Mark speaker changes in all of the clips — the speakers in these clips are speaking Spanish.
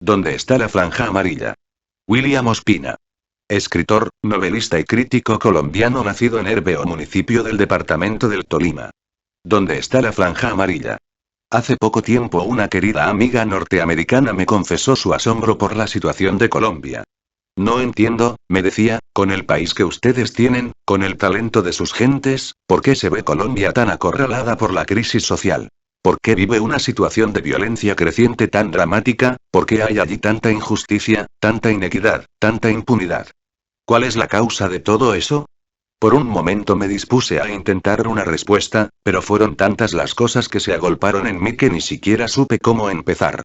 Speaker 1: ¿Dónde está la franja amarilla? William Ospina. Escritor, novelista y crítico colombiano nacido en Herbeo, municipio del departamento del Tolima. ¿Dónde está la franja amarilla? Hace poco tiempo una querida amiga norteamericana me confesó su asombro por la situación de Colombia. No entiendo, me decía, con el país que ustedes tienen, con el talento de sus gentes, ¿por qué se ve Colombia tan acorralada por la crisis social? ¿Por qué vive una situación de violencia creciente tan dramática? ¿Por qué hay allí tanta injusticia, tanta inequidad, tanta impunidad? ¿Cuál es la causa de todo eso? Por un momento me dispuse a intentar una respuesta, pero fueron tantas las cosas que se agolparon en mí que ni siquiera supe cómo empezar.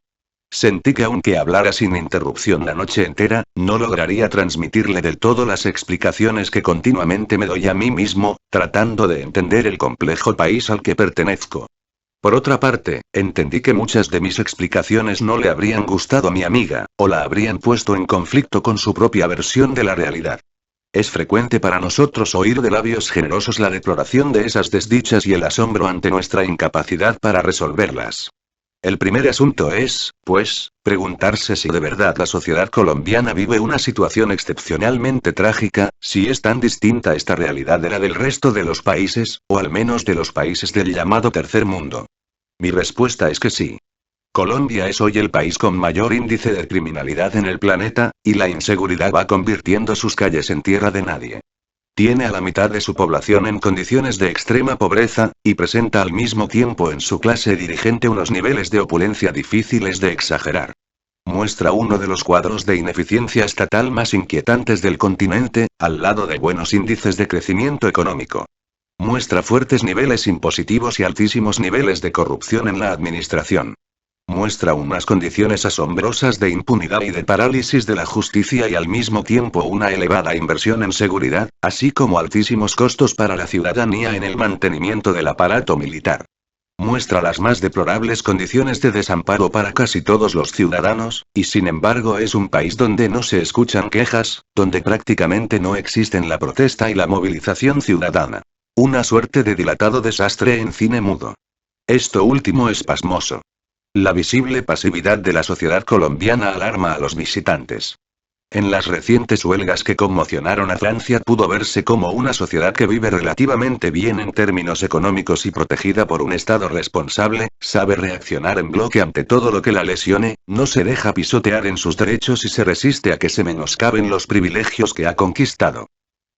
Speaker 1: Sentí que aunque hablara sin interrupción la noche entera, no lograría transmitirle del todo las explicaciones que continuamente me doy a mí mismo, tratando de entender el complejo país al que pertenezco. Por otra parte, entendí que muchas de mis explicaciones no le habrían gustado a mi amiga, o la habrían puesto en conflicto con su propia versión de la realidad. Es frecuente para nosotros oír de labios generosos la deploración de esas desdichas y el asombro ante nuestra incapacidad para resolverlas. El primer asunto es, pues, preguntarse si de verdad la sociedad colombiana vive una situación excepcionalmente trágica, si es tan distinta esta realidad de la del resto de los países, o al menos de los países del llamado tercer mundo. Mi respuesta es que sí. Colombia es hoy el país con mayor índice de criminalidad en el planeta, y la inseguridad va convirtiendo sus calles en tierra de nadie. Tiene a la mitad de su población en condiciones de extrema pobreza, y presenta al mismo tiempo en su clase dirigente unos niveles de opulencia difíciles de exagerar. Muestra uno de los cuadros de ineficiencia estatal más inquietantes del continente, al lado de buenos índices de crecimiento económico. Muestra fuertes niveles impositivos y altísimos niveles de corrupción en la administración. Muestra unas condiciones asombrosas de impunidad y de parálisis de la justicia y al mismo tiempo una elevada inversión en seguridad, así como altísimos costos para la ciudadanía en el mantenimiento del aparato militar. Muestra las más deplorables condiciones de desamparo para casi todos los ciudadanos, y sin embargo es un país donde no se escuchan quejas, donde prácticamente no existen la protesta y la movilización ciudadana. Una suerte de dilatado desastre en cine mudo. Esto último es pasmoso. La visible pasividad de la sociedad colombiana alarma a los visitantes. En las recientes huelgas que conmocionaron a Francia pudo verse como una sociedad que vive relativamente bien en términos económicos y protegida por un Estado responsable, sabe reaccionar en bloque ante todo lo que la lesione, no se deja pisotear en sus derechos y se resiste a que se menoscaben los privilegios que ha conquistado.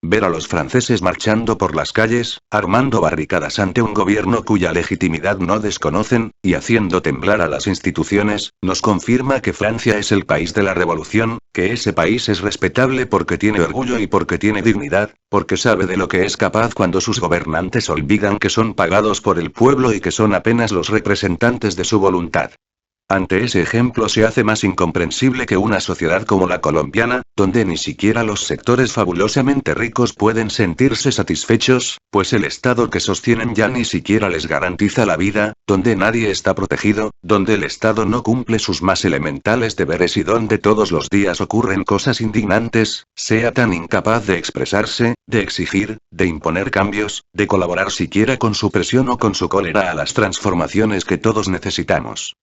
Speaker 1: Ver a los franceses marchando por las calles, armando barricadas ante un gobierno cuya legitimidad no desconocen, y haciendo temblar a las instituciones, nos confirma que Francia es el país de la revolución, que ese país es respetable porque tiene orgullo y porque tiene dignidad, porque sabe de lo que es capaz cuando sus gobernantes olvidan que son pagados por el pueblo y que son apenas los representantes de su voluntad. Ante ese ejemplo se hace más incomprensible que una sociedad como la colombiana, donde ni siquiera los sectores fabulosamente ricos pueden sentirse satisfechos, pues el Estado que sostienen ya ni siquiera les garantiza la vida, donde nadie está protegido, donde el Estado no cumple sus más elementales deberes y donde todos los días ocurren cosas indignantes, sea tan incapaz de expresarse, de exigir, de imponer cambios, de colaborar siquiera con su presión o con su cólera a las transformaciones que todos necesitamos.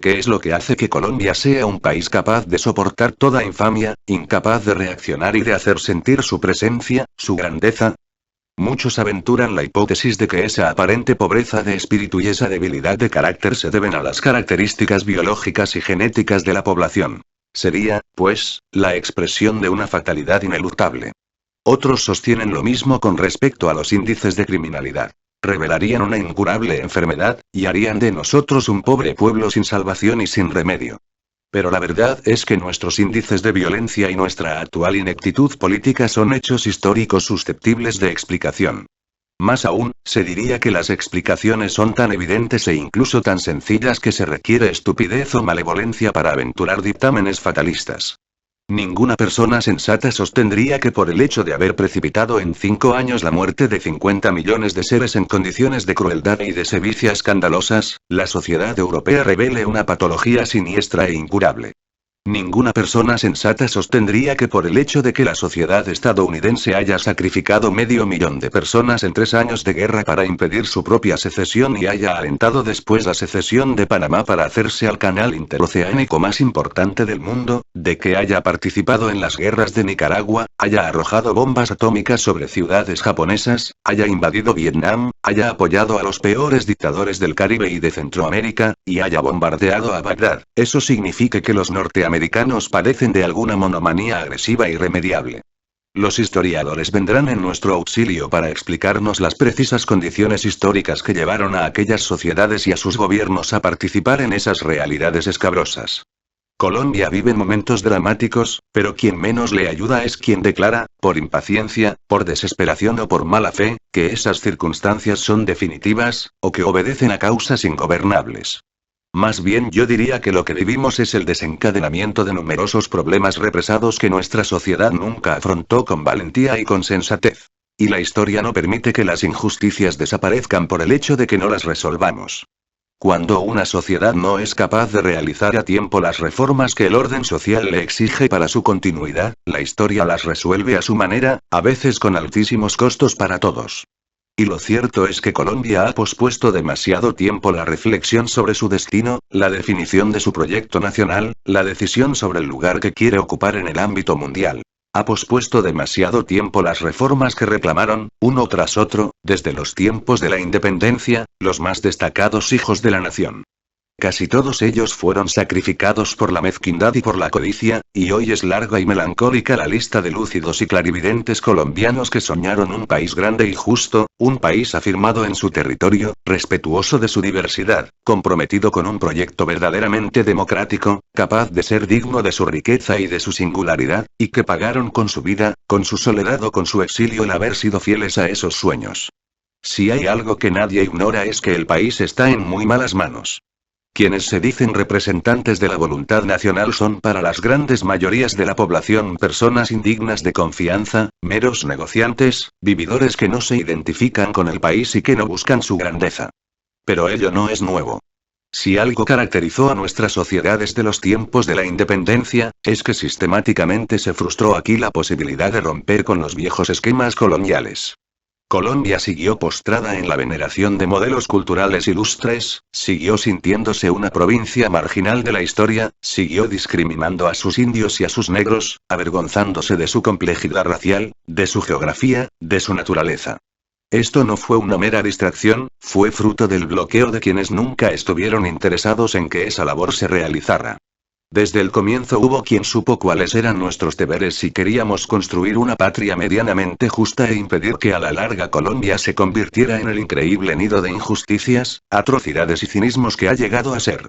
Speaker 1: ¿Qué es lo que hace que Colombia sea un país capaz de soportar toda infamia, incapaz de reaccionar y de hacer sentir su presencia, su grandeza? Muchos aventuran la hipótesis de que esa aparente pobreza de espíritu y esa debilidad de carácter se deben a las características biológicas y genéticas de la población. Sería, pues, la expresión de una fatalidad ineluctable. Otros sostienen lo mismo con respecto a los índices de criminalidad. Revelarían una incurable enfermedad, y harían de nosotros un pobre pueblo sin salvación y sin remedio. Pero la verdad es que nuestros índices de violencia y nuestra actual ineptitud política son hechos históricos susceptibles de explicación. Más aún, se diría que las explicaciones son tan evidentes e incluso tan sencillas que se requiere estupidez o malevolencia para aventurar dictámenes fatalistas. Ninguna persona sensata sostendría que por el hecho de haber precipitado en 5 años la muerte de 50 millones de seres en condiciones de crueldad y de sevicia escandalosas, la sociedad europea revele una patología siniestra e incurable. Ninguna persona sensata sostendría que por el hecho de que la sociedad estadounidense haya sacrificado 500.000 de personas en 3 años de guerra para impedir su propia secesión y haya alentado después la secesión de Panamá para hacerse al canal interoceánico más importante del mundo, de que haya participado en las guerras de Nicaragua, haya arrojado bombas atómicas sobre ciudades japonesas, haya invadido Vietnam, haya apoyado a los peores dictadores del Caribe y de Centroamérica, y haya bombardeado a Bagdad, eso significa que los norteamericanos padecen de alguna monomanía agresiva irremediable. Los historiadores vendrán en nuestro auxilio para explicarnos las precisas condiciones históricas que llevaron a aquellas sociedades y a sus gobiernos a participar en esas realidades escabrosas. Colombia vive momentos dramáticos, pero quien menos le ayuda es quien declara, por impaciencia, por desesperación o por mala fe, que esas circunstancias son definitivas, o que obedecen a causas ingobernables. Más bien yo diría que lo que vivimos es el desencadenamiento de numerosos problemas represados que nuestra sociedad nunca afrontó con valentía y con sensatez. Y la historia no permite que las injusticias desaparezcan por el hecho de que no las resolvamos. Cuando una sociedad no es capaz de realizar a tiempo las reformas que el orden social le exige para su continuidad, la historia las resuelve a su manera, a veces con altísimos costos para todos. Y lo cierto es que Colombia ha pospuesto demasiado tiempo la reflexión sobre su destino, la definición de su proyecto nacional, la decisión sobre el lugar que quiere ocupar en el ámbito mundial. Ha pospuesto demasiado tiempo las reformas que reclamaron, uno tras otro, desde los tiempos de la independencia, los más destacados hijos de la nación. Casi todos ellos fueron sacrificados por la mezquindad y por la codicia, y hoy es larga y melancólica la lista de lúcidos y clarividentes colombianos que soñaron un país grande y justo, un país afirmado en su territorio, respetuoso de su diversidad, comprometido con un proyecto verdaderamente democrático, capaz de ser digno de su riqueza y de su singularidad, y que pagaron con su vida, con su soledad o con su exilio el haber sido fieles a esos sueños. Si hay algo que nadie ignora es que el país está en muy malas manos. Quienes se dicen representantes de la voluntad nacional son para las grandes mayorías de la población personas indignas de confianza, meros negociantes, vividores que no se identifican con el país y que no buscan su grandeza. Pero ello no es nuevo. Si algo caracterizó a nuestra sociedad desde los tiempos de la independencia, es que sistemáticamente se frustró aquí la posibilidad de romper con los viejos esquemas coloniales. Colombia siguió postrada en la veneración de modelos culturales ilustres, siguió sintiéndose una provincia marginal de la historia, siguió discriminando a sus indios y a sus negros, avergonzándose de su complejidad racial, de su geografía, de su naturaleza. Esto no fue una mera distracción, fue fruto del bloqueo de quienes nunca estuvieron interesados en que esa labor se realizara. Desde el comienzo hubo quien supo cuáles eran nuestros deberes si queríamos construir una patria medianamente justa e impedir que a la larga Colombia se convirtiera en el increíble nido de injusticias, atrocidades y cinismos que ha llegado a ser.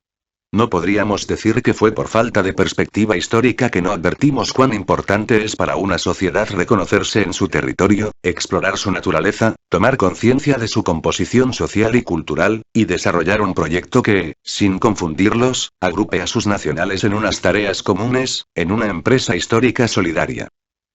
Speaker 1: No podríamos decir que fue por falta de perspectiva histórica que no advertimos cuán importante es para una sociedad reconocerse en su territorio, explorar su naturaleza, tomar conciencia de su composición social y cultural, y desarrollar un proyecto que, sin confundirlos, agrupe a sus nacionales en unas tareas comunes, en una empresa histórica solidaria.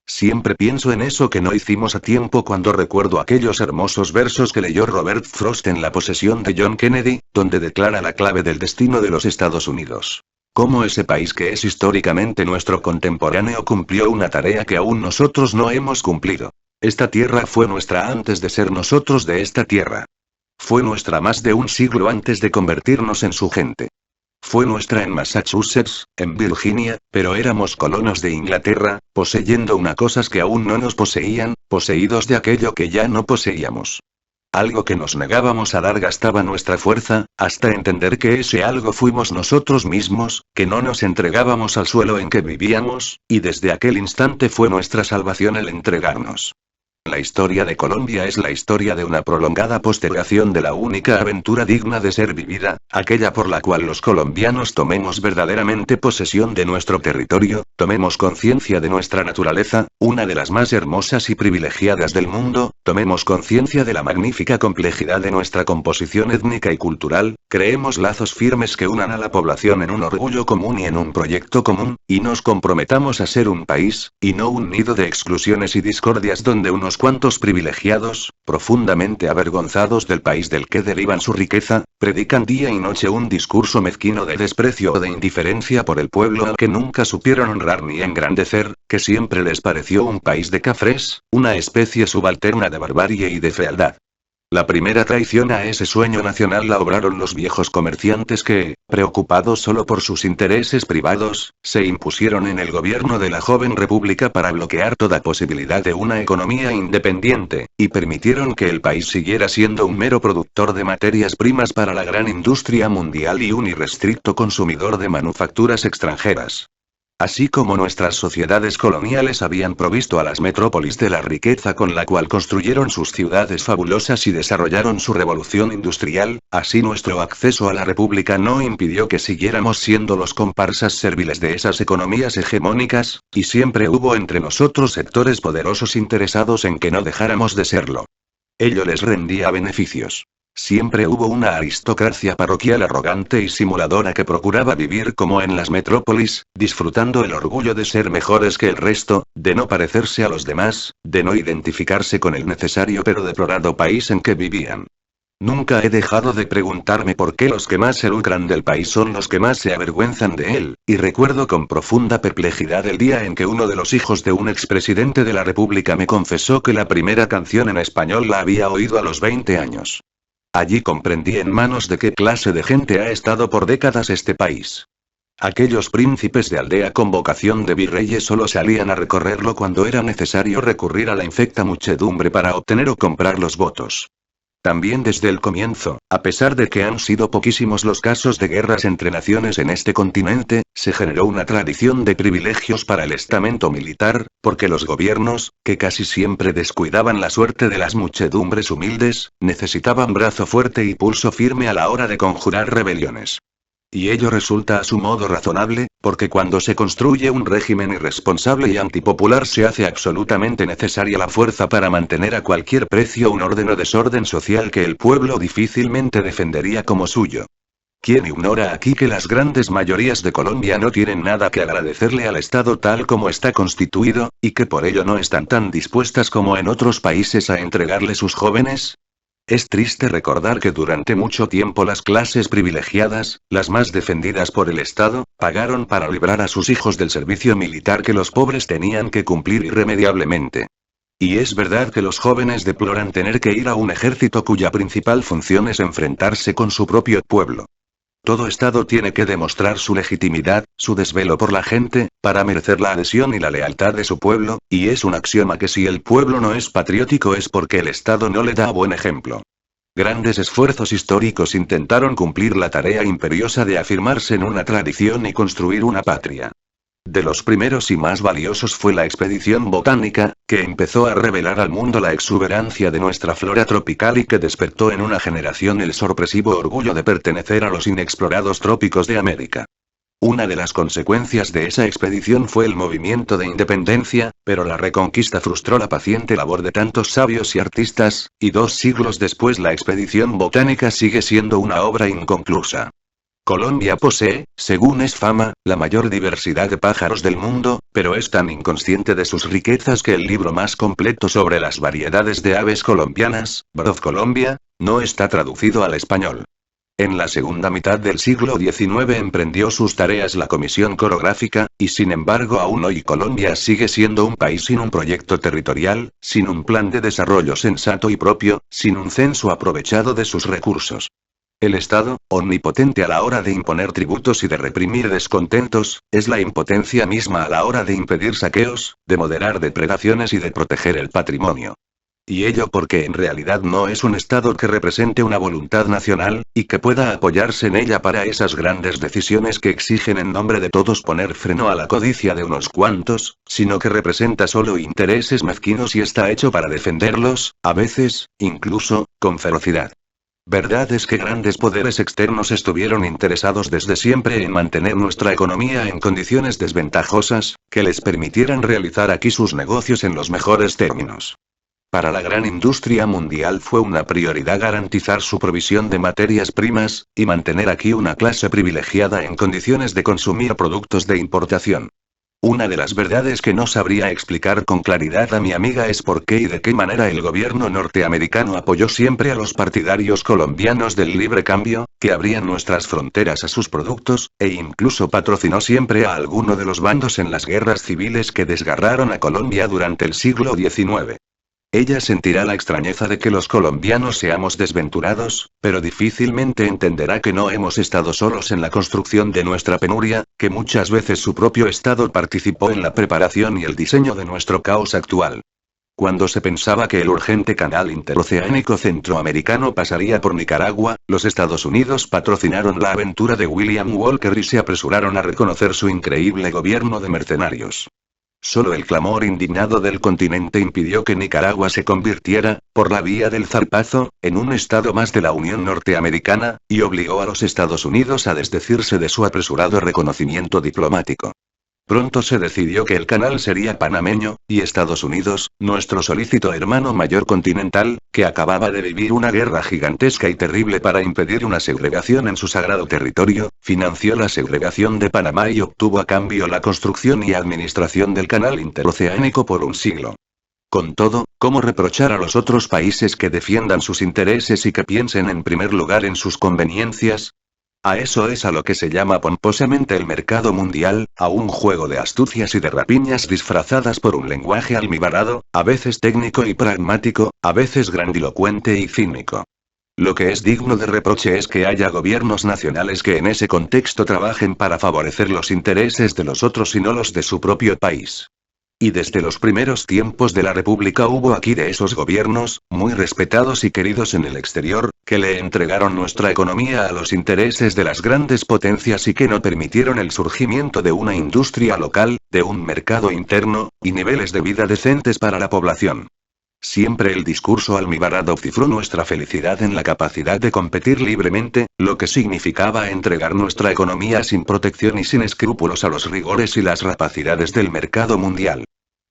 Speaker 1: Siempre pienso en eso que no hicimos a tiempo cuando recuerdo aquellos hermosos versos que leyó Robert Frost en La posesión de John Kennedy, donde declara la clave del destino de los Estados Unidos. Cómo ese país que es históricamente nuestro contemporáneo cumplió una tarea que aún nosotros no hemos cumplido. Esta tierra fue nuestra antes de ser nosotros de esta tierra. Fue nuestra más de un siglo antes de convertirnos en su gente. Fue nuestra en Massachusetts, en Virginia, pero éramos colonos de Inglaterra, poseyendo unas cosas que aún no nos poseían, poseídos de aquello que ya no poseíamos. Algo que nos negábamos a dar gastaba nuestra fuerza, hasta entender que ese algo fuimos nosotros mismos, que no nos entregábamos al suelo en que vivíamos, y desde aquel instante fue nuestra salvación el entregarnos. La historia de Colombia es la historia de una prolongada postergación de la única aventura digna de ser vivida, aquella por la cual los colombianos tomemos verdaderamente posesión de nuestro territorio, tomemos conciencia de nuestra naturaleza, una de las más hermosas y privilegiadas del mundo, tomemos conciencia de la magnífica complejidad de nuestra composición étnica y cultural, creemos lazos firmes que unan a la población en un orgullo común y en un proyecto común, y nos comprometamos a ser un país, y no un nido de exclusiones y discordias donde unos unos cuantos privilegiados, profundamente avergonzados del país del que derivan su riqueza, predican día y noche un discurso mezquino de desprecio o de indiferencia por el pueblo al que nunca supieron honrar ni engrandecer, que siempre les pareció un país de cafres, una especie subalterna de barbarie y de fealdad. La primera traición a ese sueño nacional la obraron los viejos comerciantes que, preocupados solo por sus intereses privados, se impusieron en el gobierno de la joven república para bloquear toda posibilidad de una economía independiente, y permitieron que el país siguiera siendo un mero productor de materias primas para la gran industria mundial y un irrestricto consumidor de manufacturas extranjeras. Así como nuestras sociedades coloniales habían provisto a las metrópolis de la riqueza con la cual construyeron sus ciudades fabulosas y desarrollaron su revolución industrial, así nuestro acceso a la república no impidió que siguiéramos siendo los comparsas serviles de esas economías hegemónicas, y siempre hubo entre nosotros sectores poderosos interesados en que no dejáramos de serlo. Ello les rendía beneficios. Siempre hubo una aristocracia parroquial arrogante y simuladora que procuraba vivir como en las metrópolis, disfrutando el orgullo de ser mejores que el resto, de no parecerse a los demás, de no identificarse con el necesario pero deplorado país en que vivían. Nunca he dejado de preguntarme por qué los que más se lucran del país son los que más se avergüenzan de él, y recuerdo con profunda perplejidad el día en que uno de los hijos de un expresidente de la República me confesó que la primera canción en español la había oído a los 20 años. Allí comprendí en manos de qué clase de gente ha estado por décadas este país. Aquellos príncipes de aldea con vocación de virreyes solo salían a recorrerlo cuando era necesario recurrir a la infecta muchedumbre para obtener o comprar los votos. También desde el comienzo, a pesar de que han sido poquísimos los casos de guerras entre naciones en este continente, se generó una tradición de privilegios para el estamento militar, porque los gobiernos, que casi siempre descuidaban la suerte de las muchedumbres humildes, necesitaban brazo fuerte y pulso firme a la hora de conjurar rebeliones. Y ello resulta a su modo razonable, porque cuando se construye un régimen irresponsable y antipopular se hace absolutamente necesaria la fuerza para mantener a cualquier precio un orden o desorden social que el pueblo difícilmente defendería como suyo. ¿Quién ignora aquí que las grandes mayorías de Colombia no tienen nada que agradecerle al Estado tal como está constituido, y que por ello no están tan dispuestas como en otros países a entregarle sus jóvenes? Es triste recordar que durante mucho tiempo las clases privilegiadas, las más defendidas por el Estado, pagaron para librar a sus hijos del servicio militar que los pobres tenían que cumplir irremediablemente. Y es verdad que los jóvenes deploran tener que ir a un ejército cuya principal función es enfrentarse con su propio pueblo. Todo Estado tiene que demostrar su legitimidad, su desvelo por la gente, para merecer la adhesión y la lealtad de su pueblo, y es un axioma que si el pueblo no es patriótico es porque el Estado no le da buen ejemplo. Grandes esfuerzos históricos intentaron cumplir la tarea imperiosa de afirmarse en una tradición y construir una patria. De los primeros y más valiosos fue la expedición botánica, que empezó a revelar al mundo la exuberancia de nuestra flora tropical y que despertó en una generación el sorpresivo orgullo de pertenecer a los inexplorados trópicos de América. Una de las consecuencias de esa expedición fue el movimiento de independencia, pero la reconquista frustró la paciente labor de tantos sabios y artistas, y 2 siglos después la expedición botánica sigue siendo una obra inconclusa. Colombia posee, según es fama, la mayor diversidad de pájaros del mundo, pero es tan inconsciente de sus riquezas que el libro más completo sobre las variedades de aves colombianas, Brood Colombia, no está traducido al español. En la segunda mitad del siglo XIX emprendió sus tareas la Comisión Corográfica, y sin embargo aún hoy Colombia sigue siendo un país sin un proyecto territorial, sin un plan de desarrollo sensato y propio, sin un censo aprovechado de sus recursos. El Estado, omnipotente a la hora de imponer tributos y de reprimir descontentos, es la impotencia misma a la hora de impedir saqueos, de moderar depredaciones y de proteger el patrimonio. Y ello porque en realidad no es un Estado que represente una voluntad nacional, y que pueda apoyarse en ella para esas grandes decisiones que exigen en nombre de todos poner freno a la codicia de unos cuantos, sino que representa solo intereses mezquinos y está hecho para defenderlos, a veces, incluso, con ferocidad. Verdad es que grandes poderes externos estuvieron interesados desde siempre en mantener nuestra economía en condiciones desventajosas, que les permitieran realizar aquí sus negocios en los mejores términos. Para la gran industria mundial fue una prioridad garantizar su provisión de materias primas, y mantener aquí una clase privilegiada en condiciones de consumir productos de importación. Una de las verdades que no sabría explicar con claridad a mi amiga es por qué y de qué manera el gobierno norteamericano apoyó siempre a los partidarios colombianos del libre cambio, que abrían nuestras fronteras a sus productos, e incluso patrocinó siempre a alguno de los bandos en las guerras civiles que desgarraron a Colombia durante el siglo XIX. Ella sentirá la extrañeza de que los colombianos seamos desventurados, pero difícilmente entenderá que no hemos estado solos en la construcción de nuestra penuria, que muchas veces su propio Estado participó en la preparación y el diseño de nuestro caos actual. Cuando se pensaba que el urgente canal interoceánico centroamericano pasaría por Nicaragua, los Estados Unidos patrocinaron la aventura de William Walker y se apresuraron a reconocer su increíble gobierno de mercenarios. Solo el clamor indignado del continente impidió que Nicaragua se convirtiera, por la vía del zarpazo, en un estado más de la Unión Norteamericana, y obligó a los Estados Unidos a desdecirse de su apresurado reconocimiento diplomático. Pronto se decidió que el canal sería panameño, y Estados Unidos, nuestro solícito hermano mayor continental, que acababa de vivir una guerra gigantesca y terrible para impedir una segregación en su sagrado territorio, financió la segregación de Panamá y obtuvo a cambio la construcción y administración del canal interoceánico por un siglo. Con todo, ¿cómo reprochar a los otros países que defiendan sus intereses y que piensen en primer lugar en sus conveniencias? A eso es a lo que se llama pomposamente el mercado mundial, a un juego de astucias y de rapiñas disfrazadas por un lenguaje almibarado, a veces técnico y pragmático, a veces grandilocuente y cínico. Lo que es digno de reproche es que haya gobiernos nacionales que en ese contexto trabajen para favorecer los intereses de los otros y no los de su propio país. Y desde los primeros tiempos de la República hubo aquí de esos gobiernos, muy respetados y queridos en el exterior, que le entregaron nuestra economía a los intereses de las grandes potencias y que no permitieron el surgimiento de una industria local, de un mercado interno, y niveles de vida decentes para la población. Siempre el discurso almibarado cifró nuestra felicidad en la capacidad de competir libremente, lo que significaba entregar nuestra economía sin protección y sin escrúpulos a los rigores y las rapacidades del mercado mundial.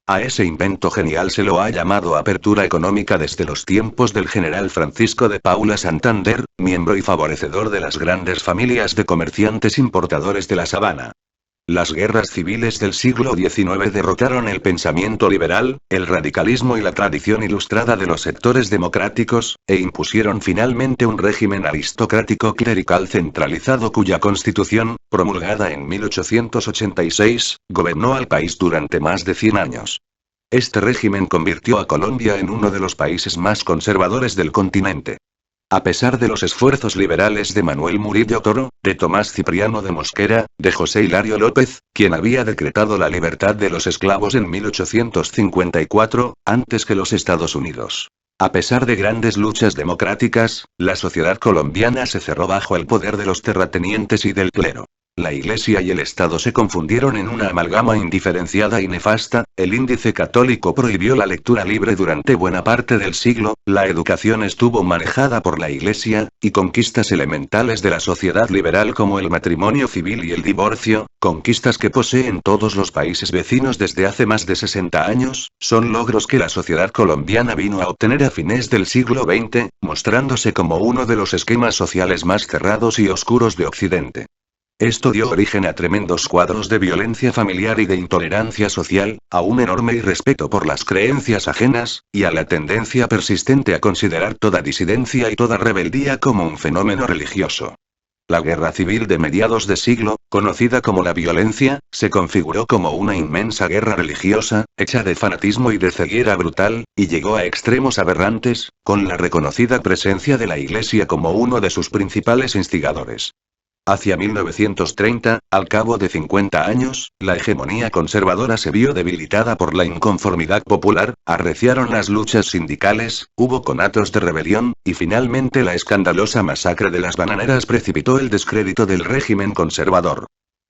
Speaker 1: A ese invento genial se lo ha llamado apertura económica desde los tiempos del general Francisco de Paula Santander, miembro y favorecedor de las grandes familias de comerciantes importadores de la Sabana. Las guerras civiles del siglo XIX derrotaron el pensamiento liberal, el radicalismo y la tradición ilustrada de los sectores democráticos, e impusieron finalmente un régimen aristocrático clerical centralizado cuya constitución, promulgada en 1886, gobernó al país durante más de 100 años. Este régimen convirtió a Colombia en uno de los países más conservadores del continente. A pesar de los esfuerzos liberales de Manuel Murillo Toro, de Tomás Cipriano de Mosquera, de José Hilario López, quien había decretado la libertad de los esclavos en 1854, antes que los Estados Unidos. A pesar de grandes luchas democráticas, la sociedad colombiana se cerró bajo el poder de los terratenientes y del clero. La Iglesia y el Estado se confundieron en una amalgama indiferenciada y nefasta, el índice católico prohibió la lectura libre durante buena parte del siglo, la educación estuvo manejada por la Iglesia, y conquistas elementales de la sociedad liberal como el matrimonio civil y el divorcio, conquistas que poseen todos los países vecinos desde hace más de 60 años, son logros que la sociedad colombiana vino a obtener a fines del siglo XX, mostrándose como uno de los esquemas sociales más cerrados y oscuros de Occidente. Esto dio origen a tremendos cuadros de violencia familiar y de intolerancia social, a un enorme irrespeto por las creencias ajenas, y a la tendencia persistente a considerar toda disidencia y toda rebeldía como un fenómeno religioso. La guerra civil de mediados de siglo, conocida como la violencia, se configuró como una inmensa guerra religiosa, hecha de fanatismo y de ceguera brutal, y llegó a extremos aberrantes, con la reconocida presencia de la Iglesia como uno de sus principales instigadores. Hacia 1930, al cabo de 50 años, la hegemonía conservadora se vio debilitada por la inconformidad popular, arreciaron las luchas sindicales, hubo conatos de rebelión, y finalmente la escandalosa masacre de las bananeras precipitó el descrédito del régimen conservador.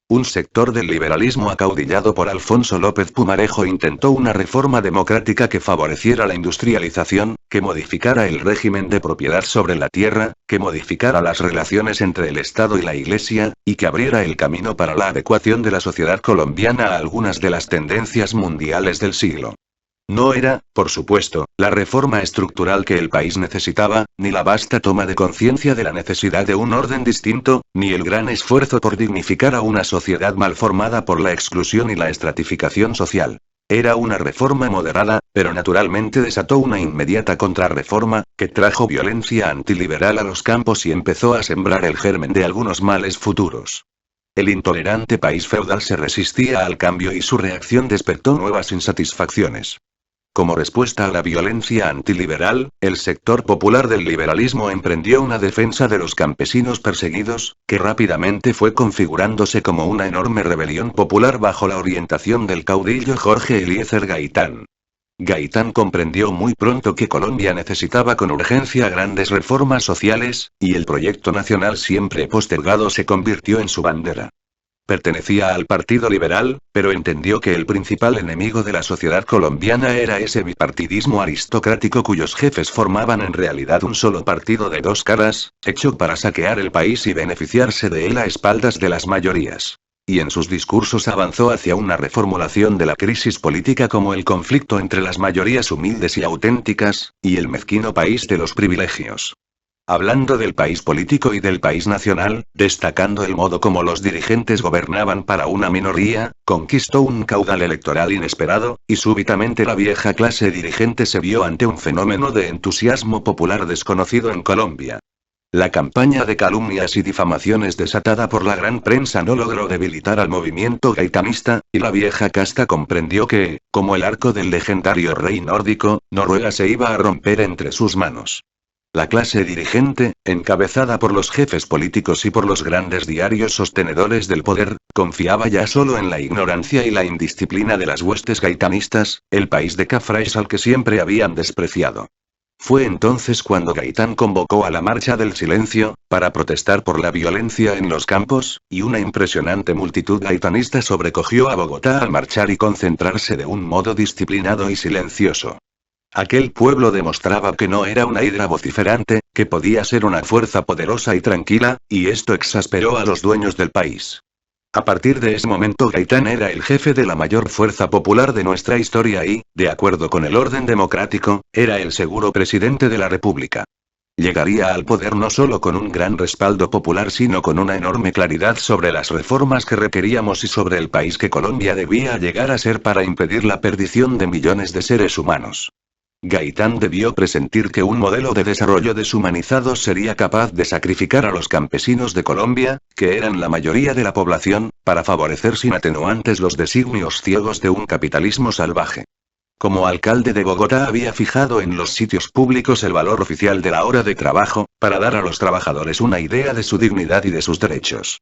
Speaker 1: Un sector del liberalismo acaudillado por Alfonso López Pumarejo intentó una reforma democrática que favoreciera la industrialización, que modificara el régimen de propiedad sobre la tierra, que modificara las relaciones entre el Estado y la Iglesia, y que abriera el camino para la adecuación de la sociedad colombiana a algunas de las tendencias mundiales del siglo. No era, por supuesto, la reforma estructural que el país necesitaba, ni la vasta toma de conciencia de la necesidad de un orden distinto, ni el gran esfuerzo por dignificar a una sociedad mal formada por la exclusión y la estratificación social. Era una reforma moderada, pero naturalmente desató una inmediata contrarreforma, que trajo violencia antiliberal a los campos y empezó a sembrar el germen de algunos males futuros. El intolerante país feudal se resistía al cambio y su reacción despertó nuevas insatisfacciones. Como respuesta a la violencia antiliberal, el sector popular del liberalismo emprendió una defensa de los campesinos perseguidos, que rápidamente fue configurándose como una enorme rebelión popular bajo la orientación del caudillo Jorge Eliezer Gaitán. Gaitán comprendió muy pronto que Colombia necesitaba con urgencia grandes reformas sociales, y el proyecto nacional siempre postergado se convirtió en su bandera. Pertenecía al Partido Liberal, pero entendió que el principal enemigo de la sociedad colombiana era ese bipartidismo aristocrático cuyos jefes formaban en realidad un solo partido de dos caras, hecho para saquear el país y beneficiarse de él a espaldas de las mayorías. Y en sus discursos avanzó hacia una reformulación de la crisis política como el conflicto entre las mayorías humildes y auténticas, y el mezquino país de los privilegios. Hablando del país político y del país nacional, destacando el modo como los dirigentes gobernaban para una minoría, conquistó un caudal electoral inesperado, y súbitamente la vieja clase dirigente se vio ante un fenómeno de entusiasmo popular desconocido en Colombia. La campaña de calumnias y difamaciones desatada por la gran prensa no logró debilitar al movimiento gaitanista, y la vieja casta comprendió que, como el arco del legendario rey nórdico, Noruega se iba a romper entre sus manos. La clase dirigente, encabezada por los jefes políticos y por los grandes diarios sostenedores del poder, confiaba ya solo en la ignorancia y la indisciplina de las huestes gaitanistas, el país de Cafrás al que siempre habían despreciado. Fue entonces cuando Gaitán convocó a la Marcha del Silencio, para protestar por la violencia en los campos, y una impresionante multitud gaitanista sobrecogió a Bogotá al marchar y concentrarse de un modo disciplinado y silencioso. Aquel pueblo demostraba que no era una hidra vociferante, que podía ser una fuerza poderosa y tranquila, y esto exasperó a los dueños del país. A partir de ese momento Gaitán era el jefe de la mayor fuerza popular de nuestra historia y, de acuerdo con el orden democrático, era el seguro presidente de la República. Llegaría al poder no solo con un gran respaldo popular sino con una enorme claridad sobre las reformas que requeríamos y sobre el país que Colombia debía llegar a ser para impedir la perdición de millones de seres humanos. Gaitán debió presentir que un modelo de desarrollo deshumanizado sería capaz de sacrificar a los campesinos de Colombia, que eran la mayoría de la población, para favorecer sin atenuantes los designios ciegos de un capitalismo salvaje. Como alcalde de Bogotá había fijado en los sitios públicos el valor oficial de la hora de trabajo, para dar a los trabajadores una idea de su dignidad y de sus derechos.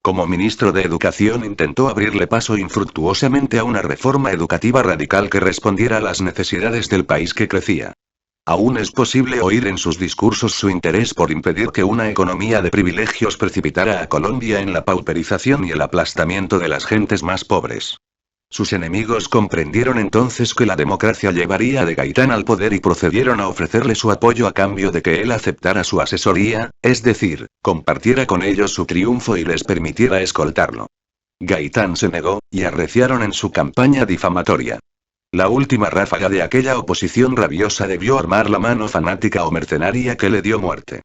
Speaker 1: Como ministro de Educación intentó abrirle paso infructuosamente a una reforma educativa radical que respondiera a las necesidades del país que crecía. Aún es posible oír en sus discursos su interés por impedir que una economía de privilegios precipitara a Colombia en la pauperización y el aplastamiento de las gentes más pobres. Sus enemigos comprendieron entonces que la democracia llevaría de Gaitán al poder y procedieron a ofrecerle su apoyo a cambio de que él aceptara su asesoría, es decir, compartiera con ellos su triunfo y les permitiera escoltarlo. Gaitán se negó, y arreciaron en su campaña difamatoria. La última ráfaga de aquella oposición rabiosa debió armar la mano fanática o mercenaria que le dio muerte.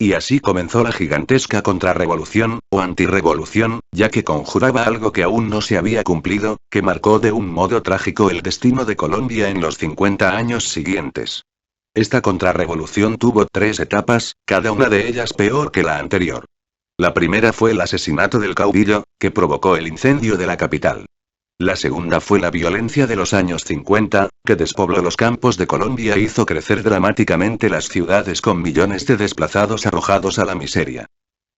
Speaker 1: Y así comenzó la gigantesca contrarrevolución, o antirrevolución, ya que conjuraba algo que aún no se había cumplido, que marcó de un modo trágico el destino de Colombia en los 50 años siguientes. Esta contrarrevolución tuvo 3 etapas, cada una de ellas peor que la anterior. La primera fue el asesinato del caudillo, que provocó el incendio de la capital. La segunda fue la violencia de los años 50, que despobló los campos de Colombia e hizo crecer dramáticamente las ciudades con millones de desplazados arrojados a la miseria.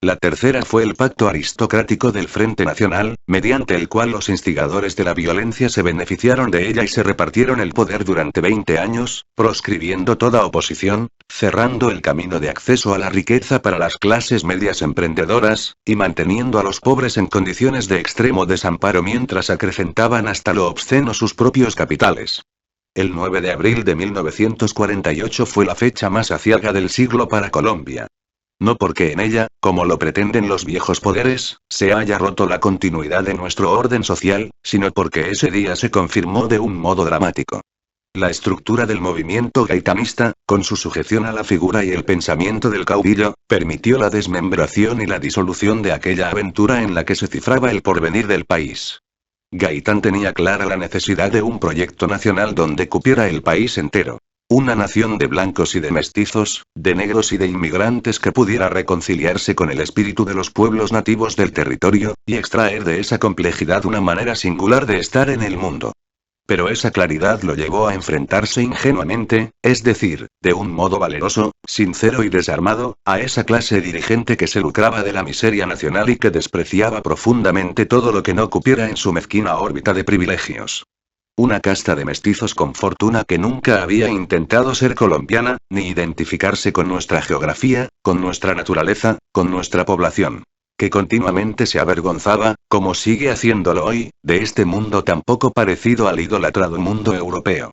Speaker 1: La tercera fue el pacto aristocrático del Frente Nacional, mediante el cual los instigadores de la violencia se beneficiaron de ella y se repartieron el poder durante 20 años, proscribiendo toda oposición, cerrando el camino de acceso a la riqueza para las clases medias emprendedoras, y manteniendo a los pobres en condiciones de extremo desamparo mientras acrecentaban hasta lo obsceno sus propios capitales. El 9 de abril de 1948 fue la fecha más aciaga del siglo para Colombia. No porque en ella, como lo pretenden los viejos poderes, se haya roto la continuidad de nuestro orden social, sino porque ese día se confirmó de un modo dramático. La estructura del movimiento gaitanista, con su sujeción a la figura y el pensamiento del caudillo, permitió la desmembración y la disolución de aquella aventura en la que se cifraba el porvenir del país. Gaitán tenía clara la necesidad de un proyecto nacional donde cupiera el país entero. Una nación de blancos y de mestizos, de negros y de inmigrantes que pudiera reconciliarse con el espíritu de los pueblos nativos del territorio, y extraer de esa complejidad una manera singular de estar en el mundo. Pero esa claridad lo llevó a enfrentarse ingenuamente, es decir, de un modo valeroso, sincero y desarmado, a esa clase dirigente que se lucraba de la miseria nacional y que despreciaba profundamente todo lo que no cupiera en su mezquina órbita de privilegios. Una casta de mestizos con fortuna que nunca había intentado ser colombiana, ni identificarse con nuestra geografía, con nuestra naturaleza, con nuestra población. Que continuamente se avergonzaba, como sigue haciéndolo hoy, de este mundo tan poco parecido al idolatrado mundo europeo.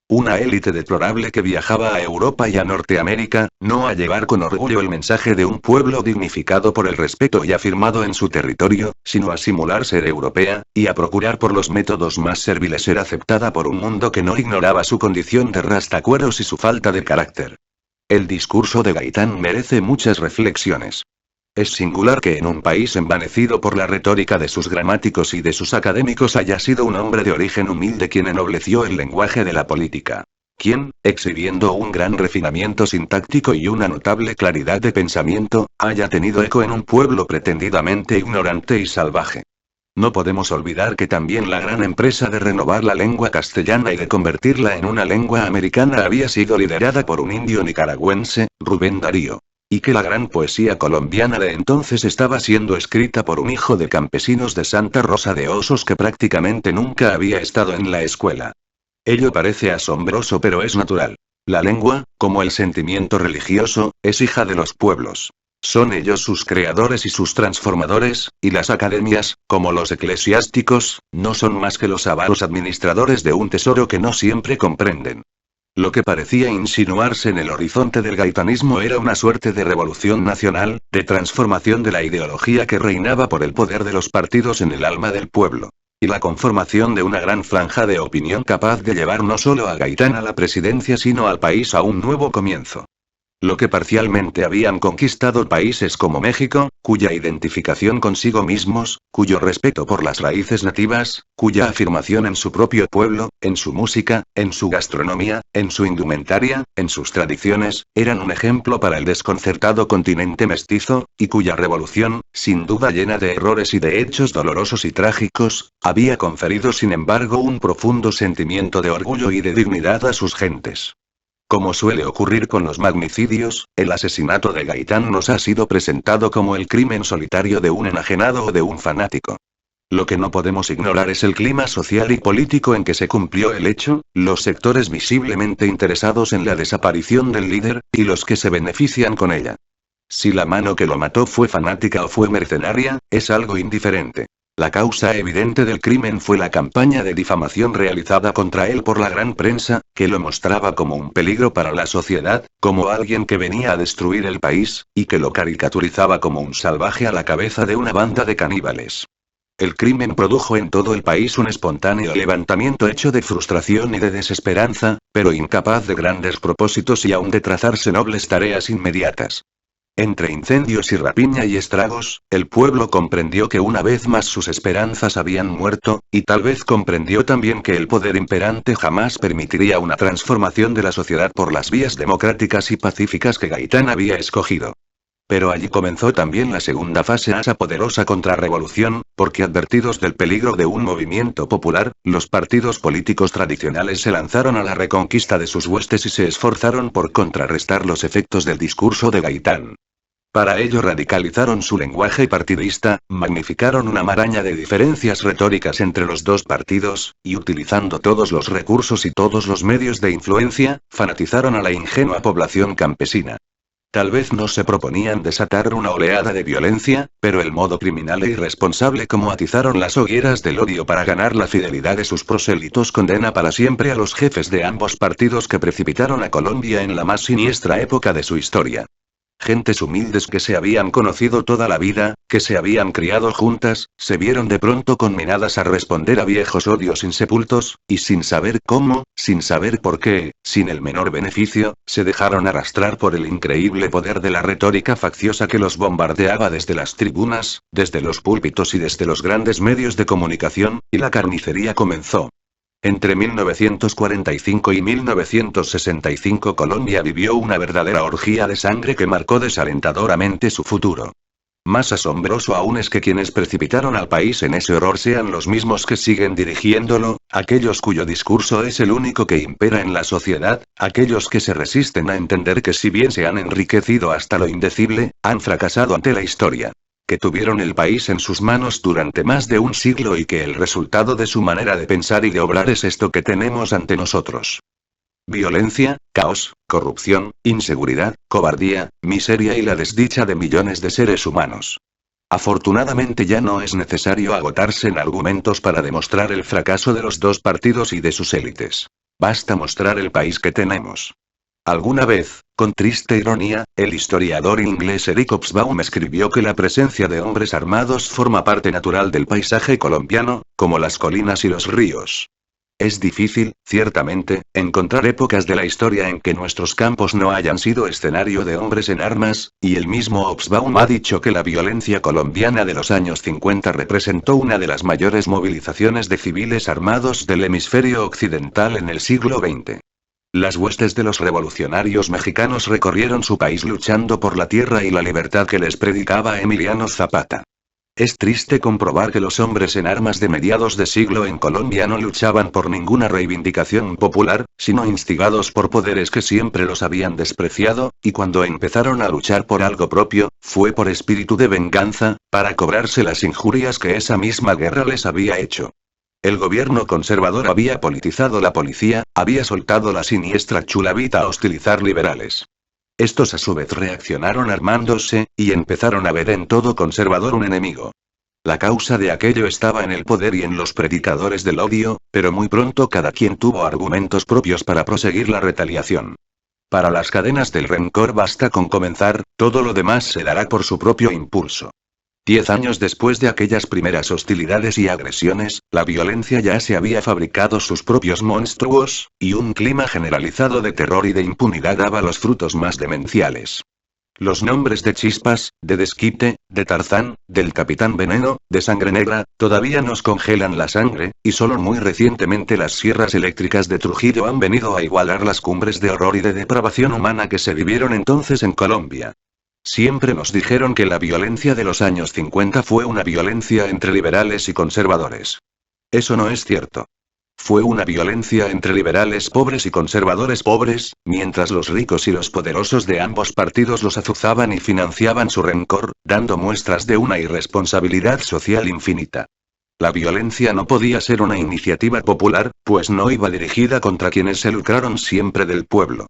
Speaker 1: Una élite deplorable que viajaba a Europa y a Norteamérica, no a llevar con orgullo el mensaje de un pueblo dignificado por el respeto y afirmado en su territorio, sino a simular ser europea, y a procurar por los métodos más serviles ser aceptada por un mundo que no ignoraba su condición de rastacueros y su falta de carácter. El discurso de Gaitán merece muchas reflexiones. Es singular que en un país envanecido por la retórica de sus gramáticos y de sus académicos haya sido un hombre de origen humilde quien ennobleció el lenguaje de la política. Quien, exhibiendo un gran refinamiento sintáctico y una notable claridad de pensamiento, haya tenido eco en un pueblo pretendidamente ignorante y salvaje. No podemos olvidar que también la gran empresa de renovar la lengua castellana y de convertirla en una lengua americana había sido liderada por un indio nicaragüense, Rubén Darío. Y que la gran poesía colombiana de entonces estaba siendo escrita por un hijo de campesinos de Santa Rosa de Osos que prácticamente nunca había estado en la escuela. Ello parece asombroso pero es natural. La lengua, como el sentimiento religioso, es hija de los pueblos. Son ellos sus creadores y sus transformadores, y las academias, como los eclesiásticos, no son más que los avaros administradores de un tesoro que no siempre comprenden. Lo que parecía insinuarse en el horizonte del gaitanismo era una suerte de revolución nacional, de transformación de la ideología que reinaba por el poder de los partidos en el alma del pueblo. Y la conformación de una gran franja de opinión capaz de llevar no solo a Gaitán a la presidencia sino al país a un nuevo comienzo. Lo que parcialmente habían conquistado países como México, cuya identificación consigo mismos, cuyo respeto por las raíces nativas, cuya afirmación en su propio pueblo, en su música, en su gastronomía, en su indumentaria, en sus tradiciones, eran un ejemplo para el desconcertado continente mestizo, y cuya revolución, sin duda llena de errores y de hechos dolorosos y trágicos, había conferido sin embargo un profundo sentimiento de orgullo y de dignidad a sus gentes. Como suele ocurrir con los magnicidios, el asesinato de Gaitán nos ha sido presentado como el crimen solitario de un enajenado o de un fanático. Lo que no podemos ignorar es el clima social y político en que se cumplió el hecho, los sectores visiblemente interesados en la desaparición del líder, y los que se benefician con ella. Si la mano que lo mató fue fanática o fue mercenaria, es algo indiferente. La causa evidente del crimen fue la campaña de difamación realizada contra él por la gran prensa, que lo mostraba como un peligro para la sociedad, como alguien que venía a destruir el país, y que lo caricaturizaba como un salvaje a la cabeza de una banda de caníbales. El crimen produjo en todo el país un espontáneo levantamiento hecho de frustración y de desesperanza, pero incapaz de grandes propósitos y aún de trazarse nobles tareas inmediatas. Entre incendios y rapiña y estragos, el pueblo comprendió que una vez más sus esperanzas habían muerto, y tal vez comprendió también que el poder imperante jamás permitiría una transformación de la sociedad por las vías democráticas y pacíficas que Gaitán había escogido. Pero allí comenzó también la segunda fase a esa poderosa contrarrevolución, porque advertidos del peligro de un movimiento popular, los partidos políticos tradicionales se lanzaron a la reconquista de sus huestes y se esforzaron por contrarrestar los efectos del discurso de Gaitán. Para ello radicalizaron su lenguaje partidista, magnificaron una maraña de diferencias retóricas entre los dos partidos, y utilizando todos los recursos y todos los medios de influencia, fanatizaron a la ingenua población campesina. Tal vez no se proponían desatar una oleada de violencia, pero el modo criminal e irresponsable como atizaron las hogueras del odio para ganar la fidelidad de sus prosélitos condena para siempre a los jefes de ambos partidos que precipitaron a Colombia en la más siniestra época de su historia. Gentes humildes que se habían conocido toda la vida, que se habían criado juntas, se vieron de pronto conminadas a responder a viejos odios insepultos, y sin saber cómo, sin saber por qué, sin el menor beneficio, se dejaron arrastrar por el increíble poder de la retórica facciosa que los bombardeaba desde las tribunas, desde los púlpitos y desde los grandes medios de comunicación, y la carnicería comenzó. Entre 1945 y 1965 Colombia vivió una verdadera orgía de sangre que marcó desalentadoramente su futuro. Más asombroso aún es que quienes precipitaron al país en ese horror sean los mismos que siguen dirigiéndolo, aquellos cuyo discurso es el único que impera en la sociedad, aquellos que se resisten a entender que si bien se han enriquecido hasta lo indecible, han fracasado ante la historia. Que tuvieron el país en sus manos durante más de un siglo y que el resultado de su manera de pensar y de obrar es esto que tenemos ante nosotros. Violencia, caos, corrupción, inseguridad, cobardía, miseria y la desdicha de millones de seres humanos. Afortunadamente ya no es necesario agotarse en argumentos para demostrar el fracaso de los dos partidos y de sus élites. Basta mostrar el país que tenemos. Alguna vez, con triste ironía, el historiador inglés Eric Hobsbawm escribió que la presencia de hombres armados forma parte natural del paisaje colombiano, como las colinas y los ríos. Es difícil, ciertamente, encontrar épocas de la historia en que nuestros campos no hayan sido escenario de hombres en armas, y el mismo Hobsbawm ha dicho que la violencia colombiana de los años 50 representó una de las mayores movilizaciones de civiles armados del hemisferio occidental en el siglo XX. Las huestes de los revolucionarios mexicanos recorrieron su país luchando por la tierra y la libertad que les predicaba Emiliano Zapata. Es triste comprobar que los hombres en armas de mediados de siglo en Colombia no luchaban por ninguna reivindicación popular, sino instigados por poderes que siempre los habían despreciado, y cuando empezaron a luchar por algo propio, fue por espíritu de venganza, para cobrarse las injurias que esa misma guerra les había hecho. El gobierno conservador había politizado la policía, había soltado la siniestra chulavita a hostilizar liberales. Estos a su vez reaccionaron armándose, y empezaron a ver en todo conservador un enemigo. La causa de aquello estaba en el poder y en los predicadores del odio, pero muy pronto cada quien tuvo argumentos propios para proseguir la retaliación. Para las cadenas del rencor basta con comenzar, todo lo demás se dará por su propio impulso. 10 años después de aquellas primeras hostilidades y agresiones, la violencia ya se había fabricado sus propios monstruos, y un clima generalizado de terror y de impunidad daba los frutos más demenciales. Los nombres de Chispas, de Desquite, de Tarzán, del Capitán Veneno, de Sangre Negra, todavía nos congelan la sangre, y solo muy recientemente las sierras eléctricas de Trujillo han venido a igualar las cumbres de horror y de depravación humana que se vivieron entonces en Colombia. Siempre nos dijeron que la violencia de los años 50 fue una violencia entre liberales y conservadores. Eso no es cierto. Fue una violencia entre liberales pobres y conservadores pobres, mientras los ricos y los poderosos de ambos partidos los azuzaban y financiaban su rencor, dando muestras de una irresponsabilidad social infinita. La violencia no podía ser una iniciativa popular, pues no iba dirigida contra quienes se lucraron siempre del pueblo.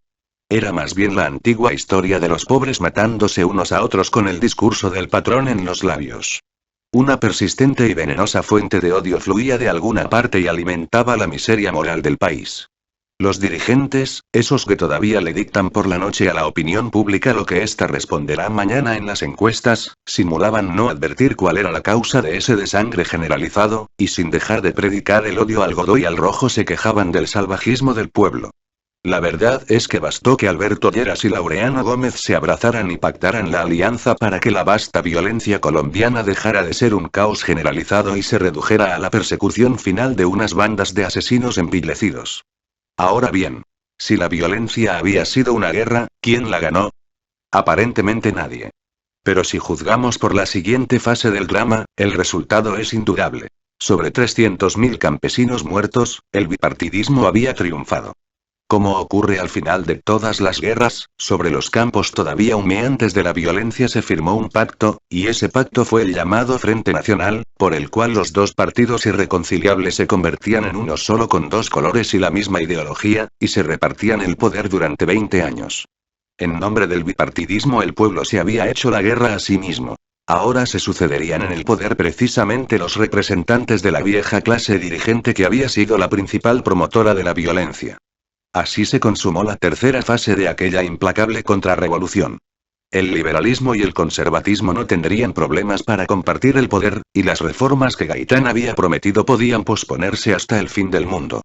Speaker 1: Era más bien la antigua historia de los pobres matándose unos a otros con el discurso del patrón en los labios. Una persistente y venenosa fuente de odio fluía de alguna parte y alimentaba la miseria moral del país. Los dirigentes, esos que todavía le dictan por la noche a la opinión pública lo que ésta responderá mañana en las encuestas, simulaban no advertir cuál era la causa de ese desangre generalizado, y sin dejar de predicar el odio al Godoy y al Rojo se quejaban del salvajismo del pueblo. La verdad es que bastó que Alberto Lleras y Laureano Gómez se abrazaran y pactaran la alianza para que la vasta violencia colombiana dejara de ser un caos generalizado y se redujera a la persecución final de unas bandas de asesinos envilecidos. Ahora bien, si la violencia había sido una guerra, ¿quién la ganó? Aparentemente nadie. Pero si juzgamos por la siguiente fase del drama, el resultado es indudable. Sobre 300.000 campesinos muertos, el bipartidismo había triunfado. Como ocurre al final de todas las guerras, sobre los campos todavía humeantes de la violencia se firmó un pacto, y ese pacto fue el llamado Frente Nacional, por el cual los dos partidos irreconciliables se convertían en uno solo con dos colores y la misma ideología, y se repartían el poder durante 20 años. En nombre del bipartidismo el pueblo se había hecho la guerra a sí mismo. Ahora se sucederían en el poder precisamente los representantes de la vieja clase dirigente que había sido la principal promotora de la violencia. Así se consumó la tercera fase de aquella implacable contrarrevolución. El liberalismo y el conservatismo no tendrían problemas para compartir el poder, y las reformas que Gaitán había prometido podían posponerse hasta el fin del mundo.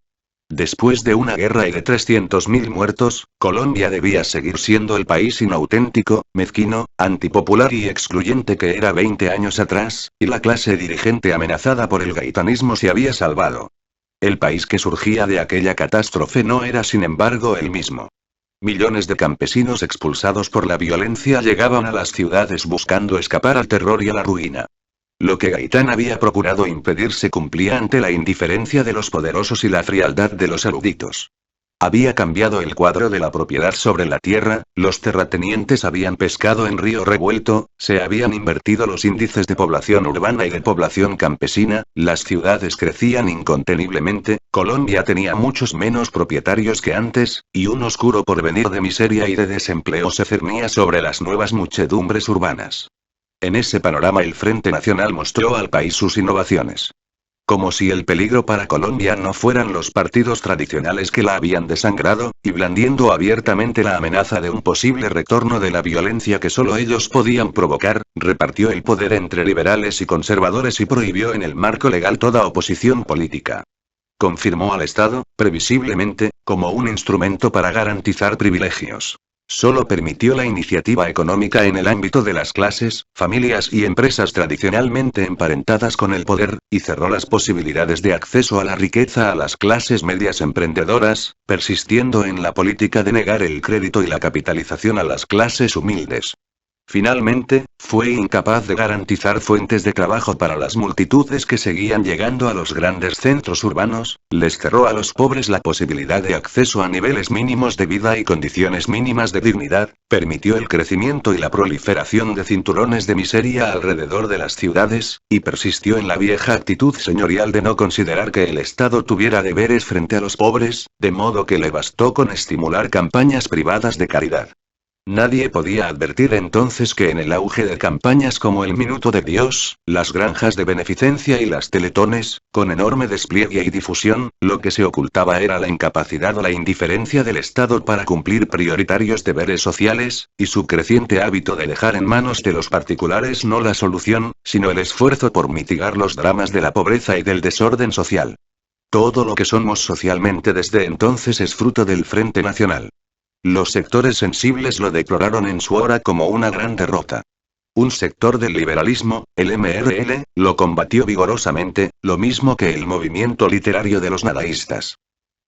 Speaker 1: Después de una guerra y de 300.000 muertos, Colombia debía seguir siendo el país inauténtico, mezquino, antipopular y excluyente que era 20 años atrás, y la clase dirigente amenazada por el gaitanismo se había salvado. El país que surgía de aquella catástrofe no era sin embargo el mismo. Millones de campesinos expulsados por la violencia llegaban a las ciudades buscando escapar al terror y a la ruina. Lo que Gaitán había procurado impedir se cumplía ante la indiferencia de los poderosos y la frialdad de los eruditos. Había cambiado el cuadro de la propiedad sobre la tierra, los terratenientes habían pescado en río revuelto, se habían invertido los índices de población urbana y de población campesina, las ciudades crecían inconteniblemente, Colombia tenía muchos menos propietarios que antes, y un oscuro porvenir de miseria y de desempleo se cernía sobre las nuevas muchedumbres urbanas. En ese panorama el Frente Nacional mostró al país sus innovaciones. Como si el peligro para Colombia no fueran los partidos tradicionales que la habían desangrado, y blandiendo abiertamente la amenaza de un posible retorno de la violencia que solo ellos podían provocar, repartió el poder entre liberales y conservadores y prohibió en el marco legal toda oposición política. Confirmó al Estado, previsiblemente, como un instrumento para garantizar privilegios. Solo permitió la iniciativa económica en el ámbito de las clases, familias y empresas tradicionalmente emparentadas con el poder, y cerró las posibilidades de acceso a la riqueza a las clases medias emprendedoras, persistiendo en la política de negar el crédito y la capitalización a las clases humildes. Finalmente, fue incapaz de garantizar fuentes de trabajo para las multitudes que seguían llegando a los grandes centros urbanos, les cerró a los pobres la posibilidad de acceso a niveles mínimos de vida y condiciones mínimas de dignidad, permitió el crecimiento y la proliferación de cinturones de miseria alrededor de las ciudades, y persistió en la vieja actitud señorial de no considerar que el Estado tuviera deberes frente a los pobres, de modo que le bastó con estimular campañas privadas de caridad. Nadie podía advertir entonces que en el auge de campañas como el Minuto de Dios, las granjas de beneficencia y las teletones, con enorme despliegue y difusión, lo que se ocultaba era la incapacidad o la indiferencia del Estado para cumplir prioritarios deberes sociales, y su creciente hábito de dejar en manos de los particulares no la solución, sino el esfuerzo por mitigar los dramas de la pobreza y del desorden social. Todo lo que somos socialmente desde entonces es fruto del Frente Nacional. Los sectores sensibles lo deploraron en su hora como una gran derrota. Un sector del liberalismo, el MRL, lo combatió vigorosamente, lo mismo que el movimiento literario de los nadaístas.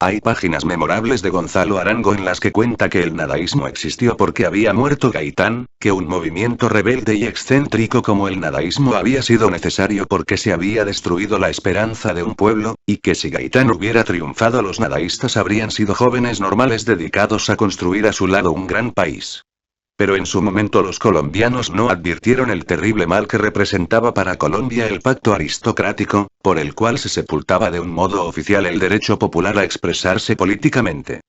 Speaker 1: Hay páginas memorables de Gonzalo Arango en las que cuenta que el nadaísmo existió porque había muerto Gaitán, que un movimiento rebelde y excéntrico como el nadaísmo había sido necesario porque se había destruido la esperanza de un pueblo, y que si Gaitán hubiera triunfado los nadaístas habrían sido jóvenes normales dedicados a construir a su lado un gran país. Pero en su momento los colombianos no advirtieron el terrible mal que representaba para Colombia el pacto aristocrático, por el cual se sepultaba de un modo oficial el derecho popular a expresarse políticamente.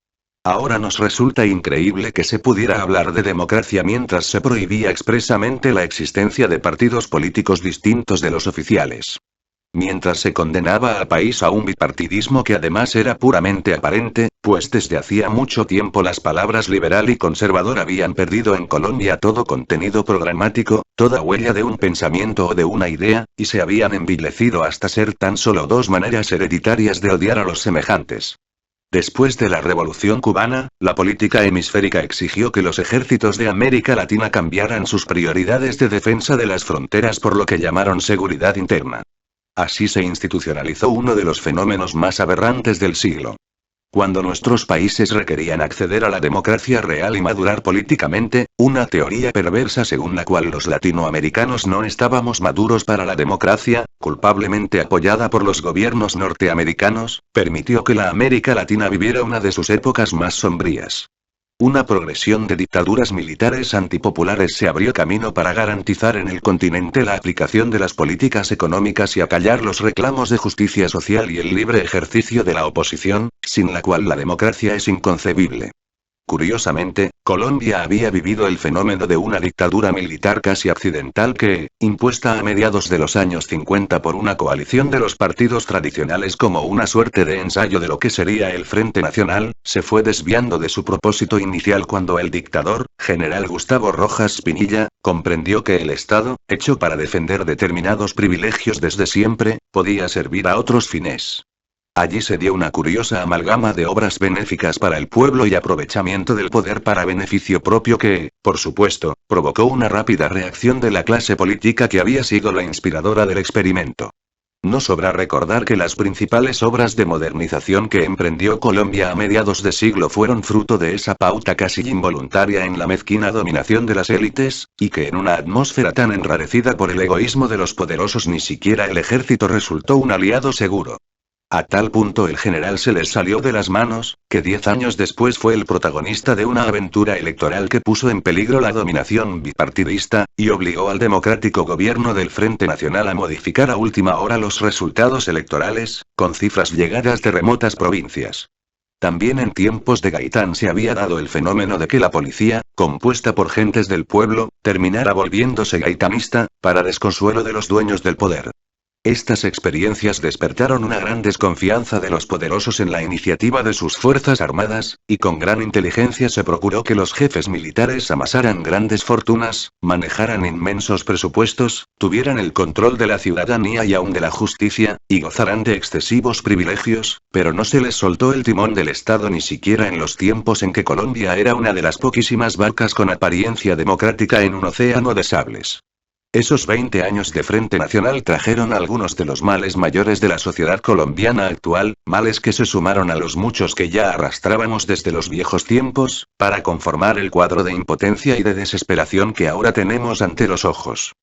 Speaker 1: Ahora nos resulta increíble que se pudiera hablar de democracia mientras se prohibía expresamente la existencia de partidos políticos distintos de los oficiales. Mientras se condenaba al país a un bipartidismo que además era puramente aparente, pues desde hacía mucho tiempo las palabras liberal y conservador habían perdido en Colombia todo contenido programático, toda huella de un pensamiento o de una idea, y se habían envilecido hasta ser tan solo dos maneras hereditarias de odiar a los semejantes. Después de la Revolución cubana, la política hemisférica exigió que los ejércitos de América Latina cambiaran sus prioridades de defensa de las fronteras por lo que llamaron seguridad interna. Así se institucionalizó uno de los fenómenos más aberrantes del siglo. Cuando nuestros países requerían acceder a la democracia real y madurar políticamente, una teoría perversa según la cual los latinoamericanos no estábamos maduros para la democracia, culpablemente apoyada por los gobiernos norteamericanos, permitió que la América Latina viviera una de sus épocas más sombrías. Una progresión de dictaduras militares antipopulares se abrió camino para garantizar en el continente la aplicación de las políticas económicas y acallar los reclamos de justicia social y el libre ejercicio de la oposición, sin la cual la democracia es inconcebible. Curiosamente, Colombia había vivido el fenómeno de una dictadura militar casi accidental que, impuesta a mediados de los años 50 por una coalición de los partidos tradicionales como una suerte de ensayo de lo que sería el Frente Nacional, se fue desviando de su propósito inicial cuando el dictador, general Gustavo Rojas Pinilla, comprendió que el Estado, hecho para defender determinados privilegios desde siempre, podía servir a otros fines. Allí se dio una curiosa amalgama de obras benéficas para el pueblo y aprovechamiento del poder para beneficio propio que, por supuesto, provocó una rápida reacción de la clase política que había sido la inspiradora del experimento. No sobra recordar que las principales obras de modernización que emprendió Colombia a mediados de siglo fueron fruto de esa pauta casi involuntaria en la mezquina dominación de las élites, y que en una atmósfera tan enrarecida por el egoísmo de los poderosos ni siquiera el ejército resultó un aliado seguro. A tal punto el general se les salió de las manos, que 10 años después fue el protagonista de una aventura electoral que puso en peligro la dominación bipartidista, y obligó al democrático gobierno del Frente Nacional a modificar a última hora los resultados electorales, con cifras llegadas de remotas provincias. También en tiempos de Gaitán se había dado el fenómeno de que la policía, compuesta por gentes del pueblo, terminara volviéndose gaitanista, para desconsuelo de los dueños del poder. Estas experiencias despertaron una gran desconfianza de los poderosos en la iniciativa de sus fuerzas armadas, y con gran inteligencia se procuró que los jefes militares amasaran grandes fortunas, manejaran inmensos presupuestos, tuvieran el control de la ciudadanía y aún de la justicia, y gozaran de excesivos privilegios, pero no se les soltó el timón del Estado ni siquiera en los tiempos en que Colombia era una de las poquísimas barcas con apariencia democrática en un océano de sables. Esos 20 años de Frente Nacional trajeron algunos de los males mayores de la sociedad colombiana actual, males que se sumaron a los muchos que ya arrastrábamos desde los viejos tiempos, para conformar el cuadro de impotencia y de desesperación que ahora tenemos ante los ojos.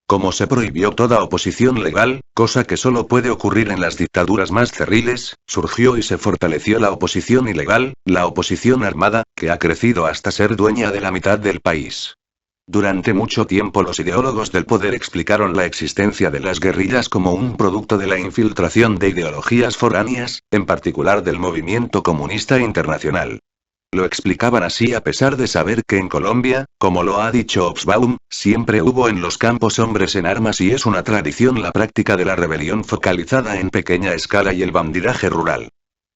Speaker 1: Como se prohibió toda oposición legal, cosa que solo puede ocurrir en las dictaduras más cerriles, surgió y se fortaleció la oposición ilegal, la oposición armada, que ha crecido hasta ser dueña de la mitad del país. Durante mucho tiempo los ideólogos del poder explicaron la existencia de las guerrillas como un producto de la infiltración de ideologías foráneas, en particular del movimiento comunista internacional. Lo explicaban así a pesar de saber que en Colombia, como lo ha dicho Hobsbawm, siempre hubo en los campos hombres en armas y es una tradición la práctica de la rebelión focalizada en pequeña escala y el bandidaje rural.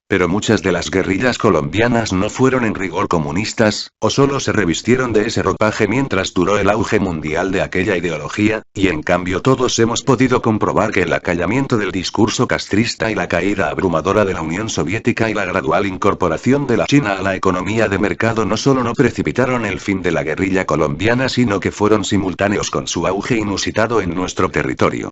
Speaker 1: Pero muchas de las guerrillas colombianas no fueron en rigor comunistas, o solo se revistieron de ese ropaje mientras duró el auge mundial de aquella ideología, y en cambio todos hemos podido comprobar que el acallamiento del discurso castrista y la caída abrumadora de la Unión Soviética y la gradual incorporación de la China a la economía de mercado no solo no precipitaron el fin de la guerrilla colombiana sino que fueron simultáneos con su auge inusitado en nuestro territorio.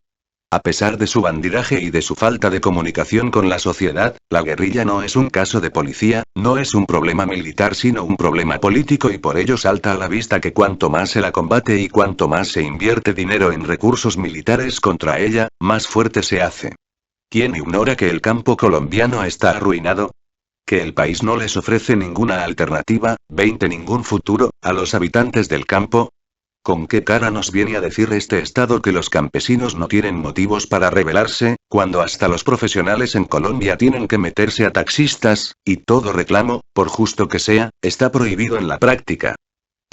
Speaker 1: A pesar de su bandidaje y de su falta de comunicación con la sociedad, la guerrilla no es un caso de policía, no es un problema militar sino un problema político y por ello salta a la vista que cuanto más se la combate y cuanto más se invierte dinero en recursos militares contra ella, más fuerte se hace. ¿Quién ignora que el campo colombiano está arruinado? ¿Que el país no les ofrece ninguna alternativa, ningún futuro, a los habitantes del campo? ¿Con qué cara nos viene a decir este Estado que los campesinos no tienen motivos para rebelarse, cuando hasta los profesionales en Colombia tienen que meterse a taxistas, y todo reclamo, por justo que sea, está prohibido en la práctica?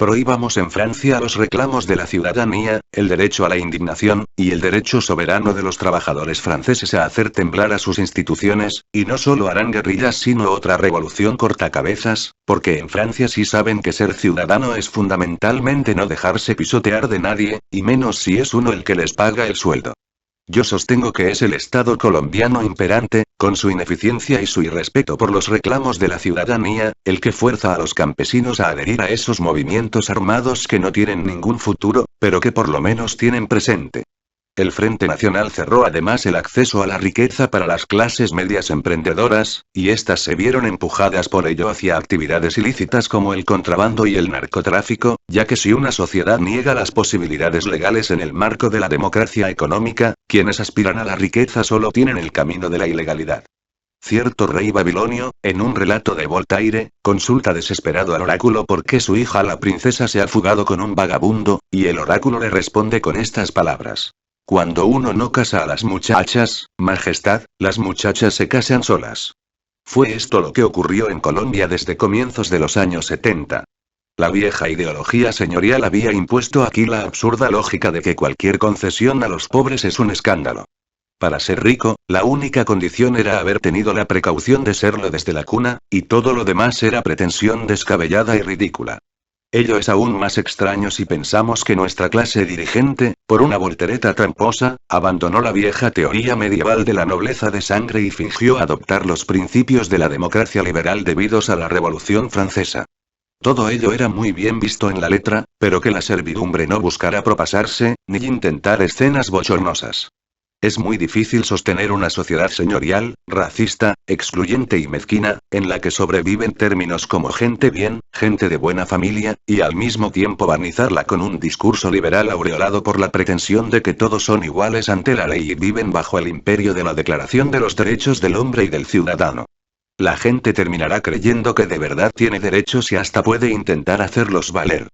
Speaker 1: Prohibamos en Francia los reclamos de la ciudadanía, el derecho a la indignación, y el derecho soberano de los trabajadores franceses a hacer temblar a sus instituciones, y no solo harán guerrillas sino otra revolución cortacabezas, porque en Francia sí saben que ser ciudadano es fundamentalmente no dejarse pisotear de nadie, y menos si es uno el que les paga el sueldo. Yo sostengo que es el Estado colombiano imperante, con su ineficiencia y su irrespeto por los reclamos de la ciudadanía, el que fuerza a los campesinos a adherir a esos movimientos armados que no tienen ningún futuro, pero que por lo menos tienen presente. El Frente Nacional cerró además el acceso a la riqueza para las clases medias emprendedoras, y éstas se vieron empujadas por ello hacia actividades ilícitas como el contrabando y el narcotráfico, ya que si una sociedad niega las posibilidades legales en el marco de la democracia económica, quienes aspiran a la riqueza solo tienen el camino de la ilegalidad. Cierto rey babilonio, en un relato de Voltaire, consulta desesperado al oráculo por qué su hija la princesa se ha fugado con un vagabundo, y el oráculo le responde con estas palabras. Cuando uno no casa a las muchachas, majestad, las muchachas se casan solas. Fue esto lo que ocurrió en Colombia desde comienzos de los años 70. La vieja ideología señorial había impuesto aquí la absurda lógica de que cualquier concesión a los pobres es un escándalo. Para ser rico, la única condición era haber tenido la precaución de serlo desde la cuna, y todo lo demás era pretensión descabellada y ridícula. Ello es aún más extraño si pensamos que nuestra clase dirigente, por una voltereta tramposa, abandonó la vieja teoría medieval de la nobleza de sangre y fingió adoptar los principios de la democracia liberal debidos a la Revolución Francesa. Todo ello era muy bien visto en la letra, pero que la servidumbre no buscara propasarse, ni intentar escenas bochornosas. Es muy difícil sostener una sociedad señorial, racista, excluyente y mezquina, en la que sobreviven términos como gente bien, gente de buena familia, y al mismo tiempo barnizarla con un discurso liberal aureolado por la pretensión de que todos son iguales ante la ley y viven bajo el imperio de la Declaración de los Derechos del Hombre y del Ciudadano. La gente terminará creyendo que de verdad tiene derechos y hasta puede intentar hacerlos valer.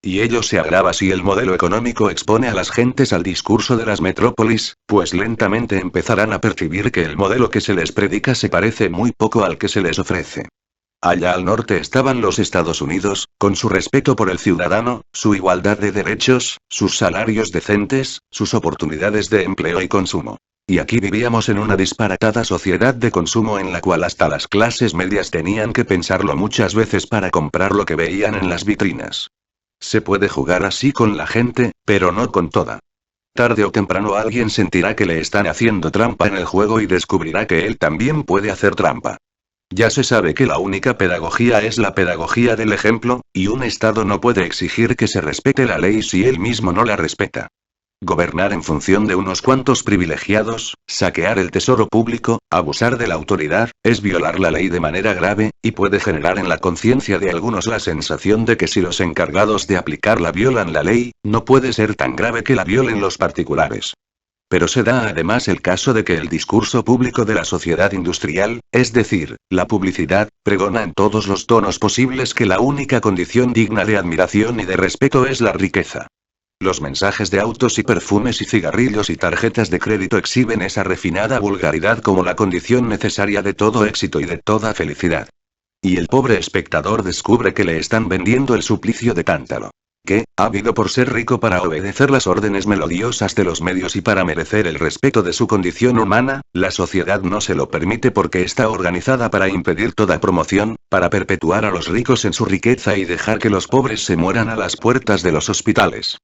Speaker 1: Y ello se agrava si el modelo económico expone a las gentes al discurso de las metrópolis, pues lentamente empezarán a percibir que el modelo que se les predica se parece muy poco al que se les ofrece. Allá al norte estaban los Estados Unidos, con su respeto por el ciudadano, su igualdad de derechos, sus salarios decentes, sus oportunidades de empleo y consumo. Y aquí vivíamos en una disparatada sociedad de consumo en la cual hasta las clases medias tenían que pensarlo muchas veces para comprar lo que veían en las vitrinas. Se puede jugar así con la gente, pero no con toda. Tarde o temprano alguien sentirá que le están haciendo trampa en el juego y descubrirá que él también puede hacer trampa. Ya se sabe que la única pedagogía es la pedagogía del ejemplo, y un Estado no puede exigir que se respete la ley si él mismo no la respeta. Gobernar en función de unos cuantos privilegiados, saquear el tesoro público, abusar de la autoridad, es violar la ley de manera grave, y puede generar en la conciencia de algunos la sensación de que si los encargados de aplicarla violan la ley, no puede ser tan grave que la violen los particulares. Pero se da además el caso de que el discurso público de la sociedad industrial, es decir, la publicidad, pregona en todos los tonos posibles que la única condición digna de admiración y de respeto es la riqueza. Los mensajes de autos y perfumes y cigarrillos y tarjetas de crédito exhiben esa refinada vulgaridad como la condición necesaria de todo éxito y de toda felicidad. Y el pobre espectador descubre que le están vendiendo el suplicio de Tántalo. Que, ávido por ser rico para obedecer las órdenes melodiosas de los medios y para merecer el respeto de su condición humana, la sociedad no se lo permite porque está organizada para impedir toda promoción, para perpetuar a los ricos en su riqueza y dejar que los pobres se mueran a las puertas de los hospitales.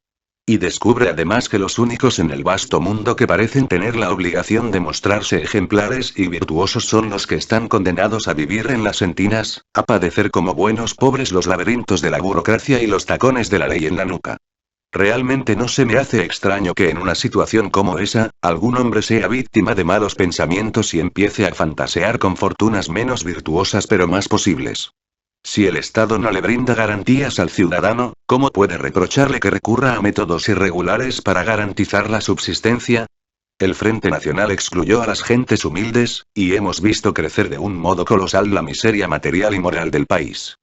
Speaker 1: Y descubre además que los únicos en el vasto mundo que parecen tener la obligación de mostrarse ejemplares y virtuosos son los que están condenados a vivir en las entinas, a padecer como buenos pobres los laberintos de la burocracia y los tacones de la ley en la nuca. Realmente no se me hace extraño que en una situación como esa, algún hombre sea víctima de malos pensamientos y empiece a fantasear con fortunas menos virtuosas pero más posibles. Si el Estado no le brinda garantías al ciudadano, ¿cómo puede reprocharle que recurra a métodos irregulares para garantizar la subsistencia? El Frente Nacional excluyó a las gentes humildes, y hemos visto crecer de un modo colosal la miseria material y moral del país.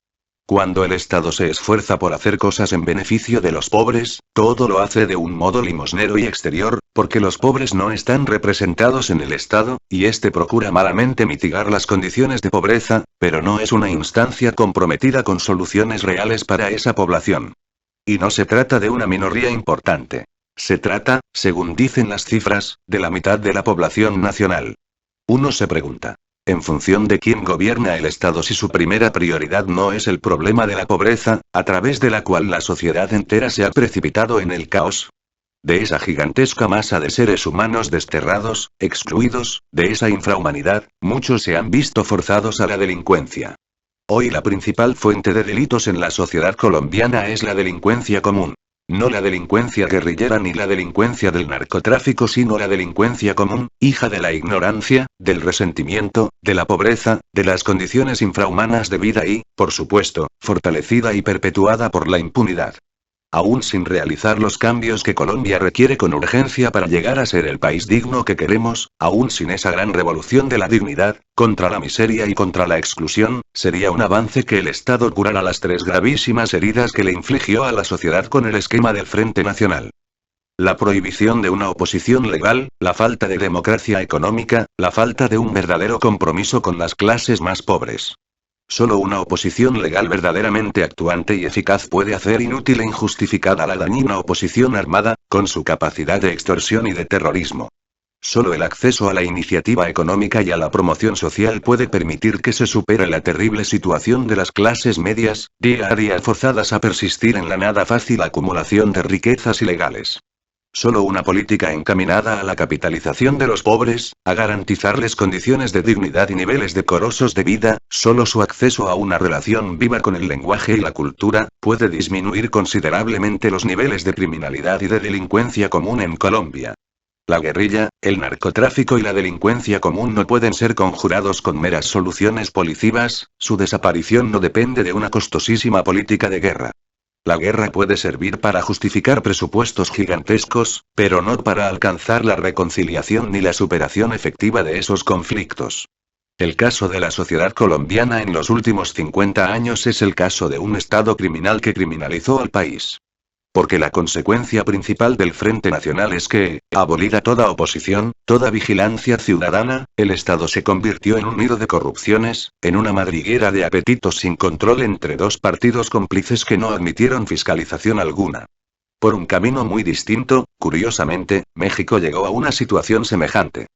Speaker 1: Cuando el Estado se esfuerza por hacer cosas en beneficio de los pobres, todo lo hace de un modo limosnero y exterior, porque los pobres no están representados en el Estado, y éste procura malamente mitigar las condiciones de pobreza, pero no es una instancia comprometida con soluciones reales para esa población. Y no se trata de una minoría importante. Se trata, según dicen las cifras, de la mitad de la población nacional. Uno se pregunta, ¿en función de quién gobierna el Estado si su primera prioridad no es el problema de la pobreza, a través de la cual la sociedad entera se ha precipitado en el caos? De esa gigantesca masa de seres humanos desterrados, excluidos, de esa infrahumanidad, muchos se han visto forzados a la delincuencia. Hoy la principal fuente de delitos en la sociedad colombiana es la delincuencia común. No la delincuencia guerrillera ni la delincuencia del narcotráfico, sino la delincuencia común, hija de la ignorancia, del resentimiento, de la pobreza, de las condiciones infrahumanas de vida y, por supuesto, fortalecida y perpetuada por la impunidad. Aún sin realizar los cambios que Colombia requiere con urgencia para llegar a ser el país digno que queremos, aún sin esa gran revolución de la dignidad, contra la miseria y contra la exclusión, sería un avance que el Estado curara las tres gravísimas heridas que le infligió a la sociedad con el esquema del Frente Nacional. La prohibición de una oposición legal, la falta de democracia económica, la falta de un verdadero compromiso con las clases más pobres. Solo una oposición legal verdaderamente actuante y eficaz puede hacer inútil e injustificada la dañina oposición armada, con su capacidad de extorsión y de terrorismo. Solo el acceso a la iniciativa económica y a la promoción social puede permitir que se supere la terrible situación de las clases medias, día a día forzadas a persistir en la nada fácil acumulación de riquezas ilegales. Solo una política encaminada a la capitalización de los pobres, a garantizarles condiciones de dignidad y niveles decorosos de vida, solo su acceso a una relación viva con el lenguaje y la cultura, puede disminuir considerablemente los niveles de criminalidad y de delincuencia común en Colombia. La guerrilla, el narcotráfico y la delincuencia común no pueden ser conjurados con meras soluciones policivas, su desaparición no depende de una costosísima política de guerra. La guerra puede servir para justificar presupuestos gigantescos, pero no para alcanzar la reconciliación ni la superación efectiva de esos conflictos. El caso de la sociedad colombiana en los últimos 50 años es el caso de un Estado criminal que criminalizó al país. Porque la consecuencia principal del Frente Nacional es que, abolida toda oposición, toda vigilancia ciudadana, el Estado se convirtió en un nido de corrupciones, en una madriguera de apetitos sin control entre dos partidos cómplices que no admitieron fiscalización alguna. Por un camino muy distinto, curiosamente, México llegó a una situación semejante.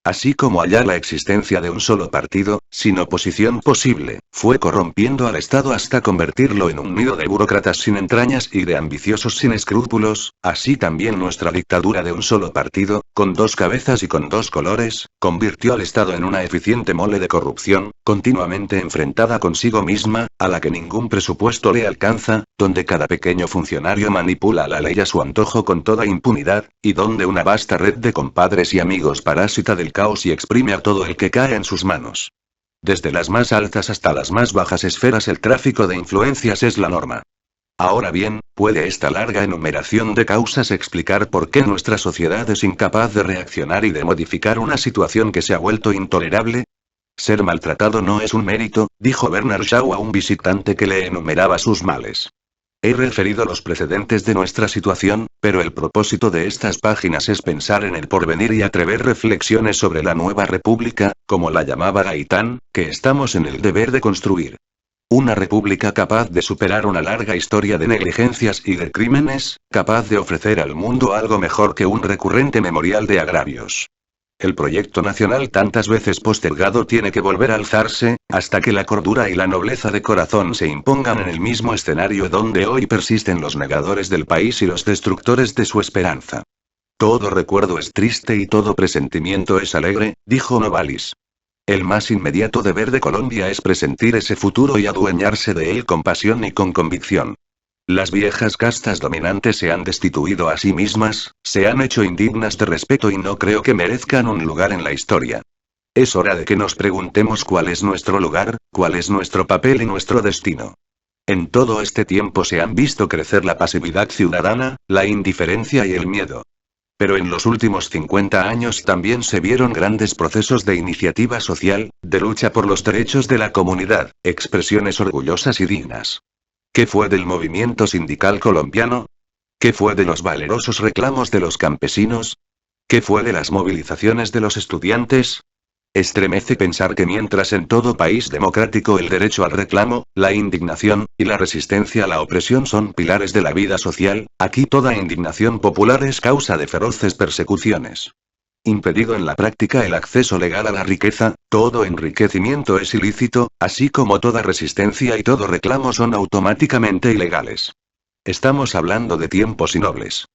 Speaker 1: Así como allá la existencia de un solo partido, sin oposición posible, fue corrompiendo al Estado hasta convertirlo en un nido de burócratas sin entrañas y de ambiciosos sin escrúpulos, así también nuestra dictadura de un solo partido, con dos cabezas y con dos colores, convirtió al Estado en una eficiente mole de corrupción, continuamente enfrentada consigo misma, a la que ningún presupuesto le alcanza, donde cada pequeño funcionario manipula la ley a su antojo con toda impunidad, y donde una vasta red de compadres y amigos parásita del caos y exprime a todo el que cae en sus manos. Desde las más altas hasta las más bajas esferas el tráfico de influencias es la norma. Ahora bien, ¿puede esta larga enumeración de causas explicar por qué nuestra sociedad es incapaz de reaccionar y de modificar una situación que se ha vuelto intolerable? Ser maltratado no es un mérito, dijo Bernard Shaw a un visitante que le enumeraba sus males. He referido los precedentes de nuestra situación, pero el propósito de estas páginas es pensar en el porvenir y atrever reflexiones sobre la nueva república, como la llamaba Gaitán, que estamos en el deber de construir. Una república capaz de superar una larga historia de negligencias y de crímenes, capaz de ofrecer al mundo algo mejor que un recurrente memorial de agravios. El proyecto nacional tantas veces postergado tiene que volver a alzarse, hasta que la cordura y la nobleza de corazón se impongan en el mismo escenario donde hoy persisten los negadores del país y los destructores de su esperanza. Todo recuerdo es triste y todo presentimiento es alegre, dijo Novalis. El más inmediato deber de Colombia es presentir ese futuro y adueñarse de él con pasión y con convicción. Las viejas castas dominantes se han destituido a sí mismas, se han hecho indignas de respeto y no creo que merezcan un lugar en la historia. Es hora de que nos preguntemos cuál es nuestro lugar, cuál es nuestro papel y nuestro destino. En todo este tiempo se han visto crecer la pasividad ciudadana, la indiferencia y el miedo. Pero en los últimos 50 años también se vieron grandes procesos de iniciativa social, de lucha por los derechos de la comunidad, expresiones orgullosas y dignas. ¿Qué fue del movimiento sindical colombiano? ¿Qué fue de los valerosos reclamos de los campesinos? ¿Qué fue de las movilizaciones de los estudiantes? Estremece pensar que mientras en todo país democrático el derecho al reclamo, la indignación, y la resistencia a la opresión son pilares de la vida social, aquí toda indignación popular es causa de feroces persecuciones. Impedido en la práctica el acceso legal a la riqueza, todo enriquecimiento es ilícito, así como toda resistencia y todo reclamo son automáticamente ilegales. Estamos hablando de tiempos innobles.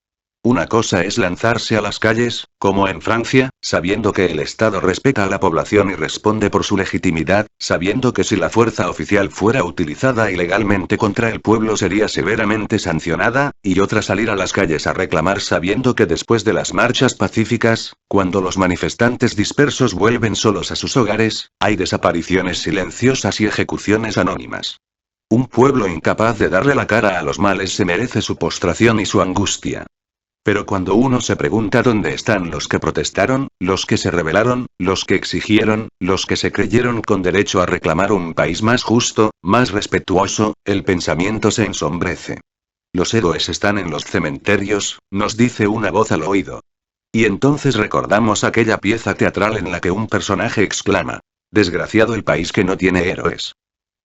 Speaker 1: Una cosa es lanzarse a las calles, como en Francia, sabiendo que el Estado respeta a la población y responde por su legitimidad, sabiendo que si la fuerza oficial fuera utilizada ilegalmente contra el pueblo sería severamente sancionada, y otra salir a las calles a reclamar sabiendo que después de las marchas pacíficas, cuando los manifestantes dispersos vuelven solos a sus hogares, hay desapariciones silenciosas y ejecuciones anónimas. Un pueblo incapaz de darle la cara a los males se merece su postración y su angustia. Pero cuando uno se pregunta dónde están los que protestaron, los que se rebelaron, los que exigieron, los que se creyeron con derecho a reclamar un país más justo, más respetuoso, el pensamiento se ensombrece. Los héroes están en los cementerios, nos dice una voz al oído. Y entonces recordamos aquella pieza teatral en la que un personaje exclama: desgraciado el país que no tiene héroes.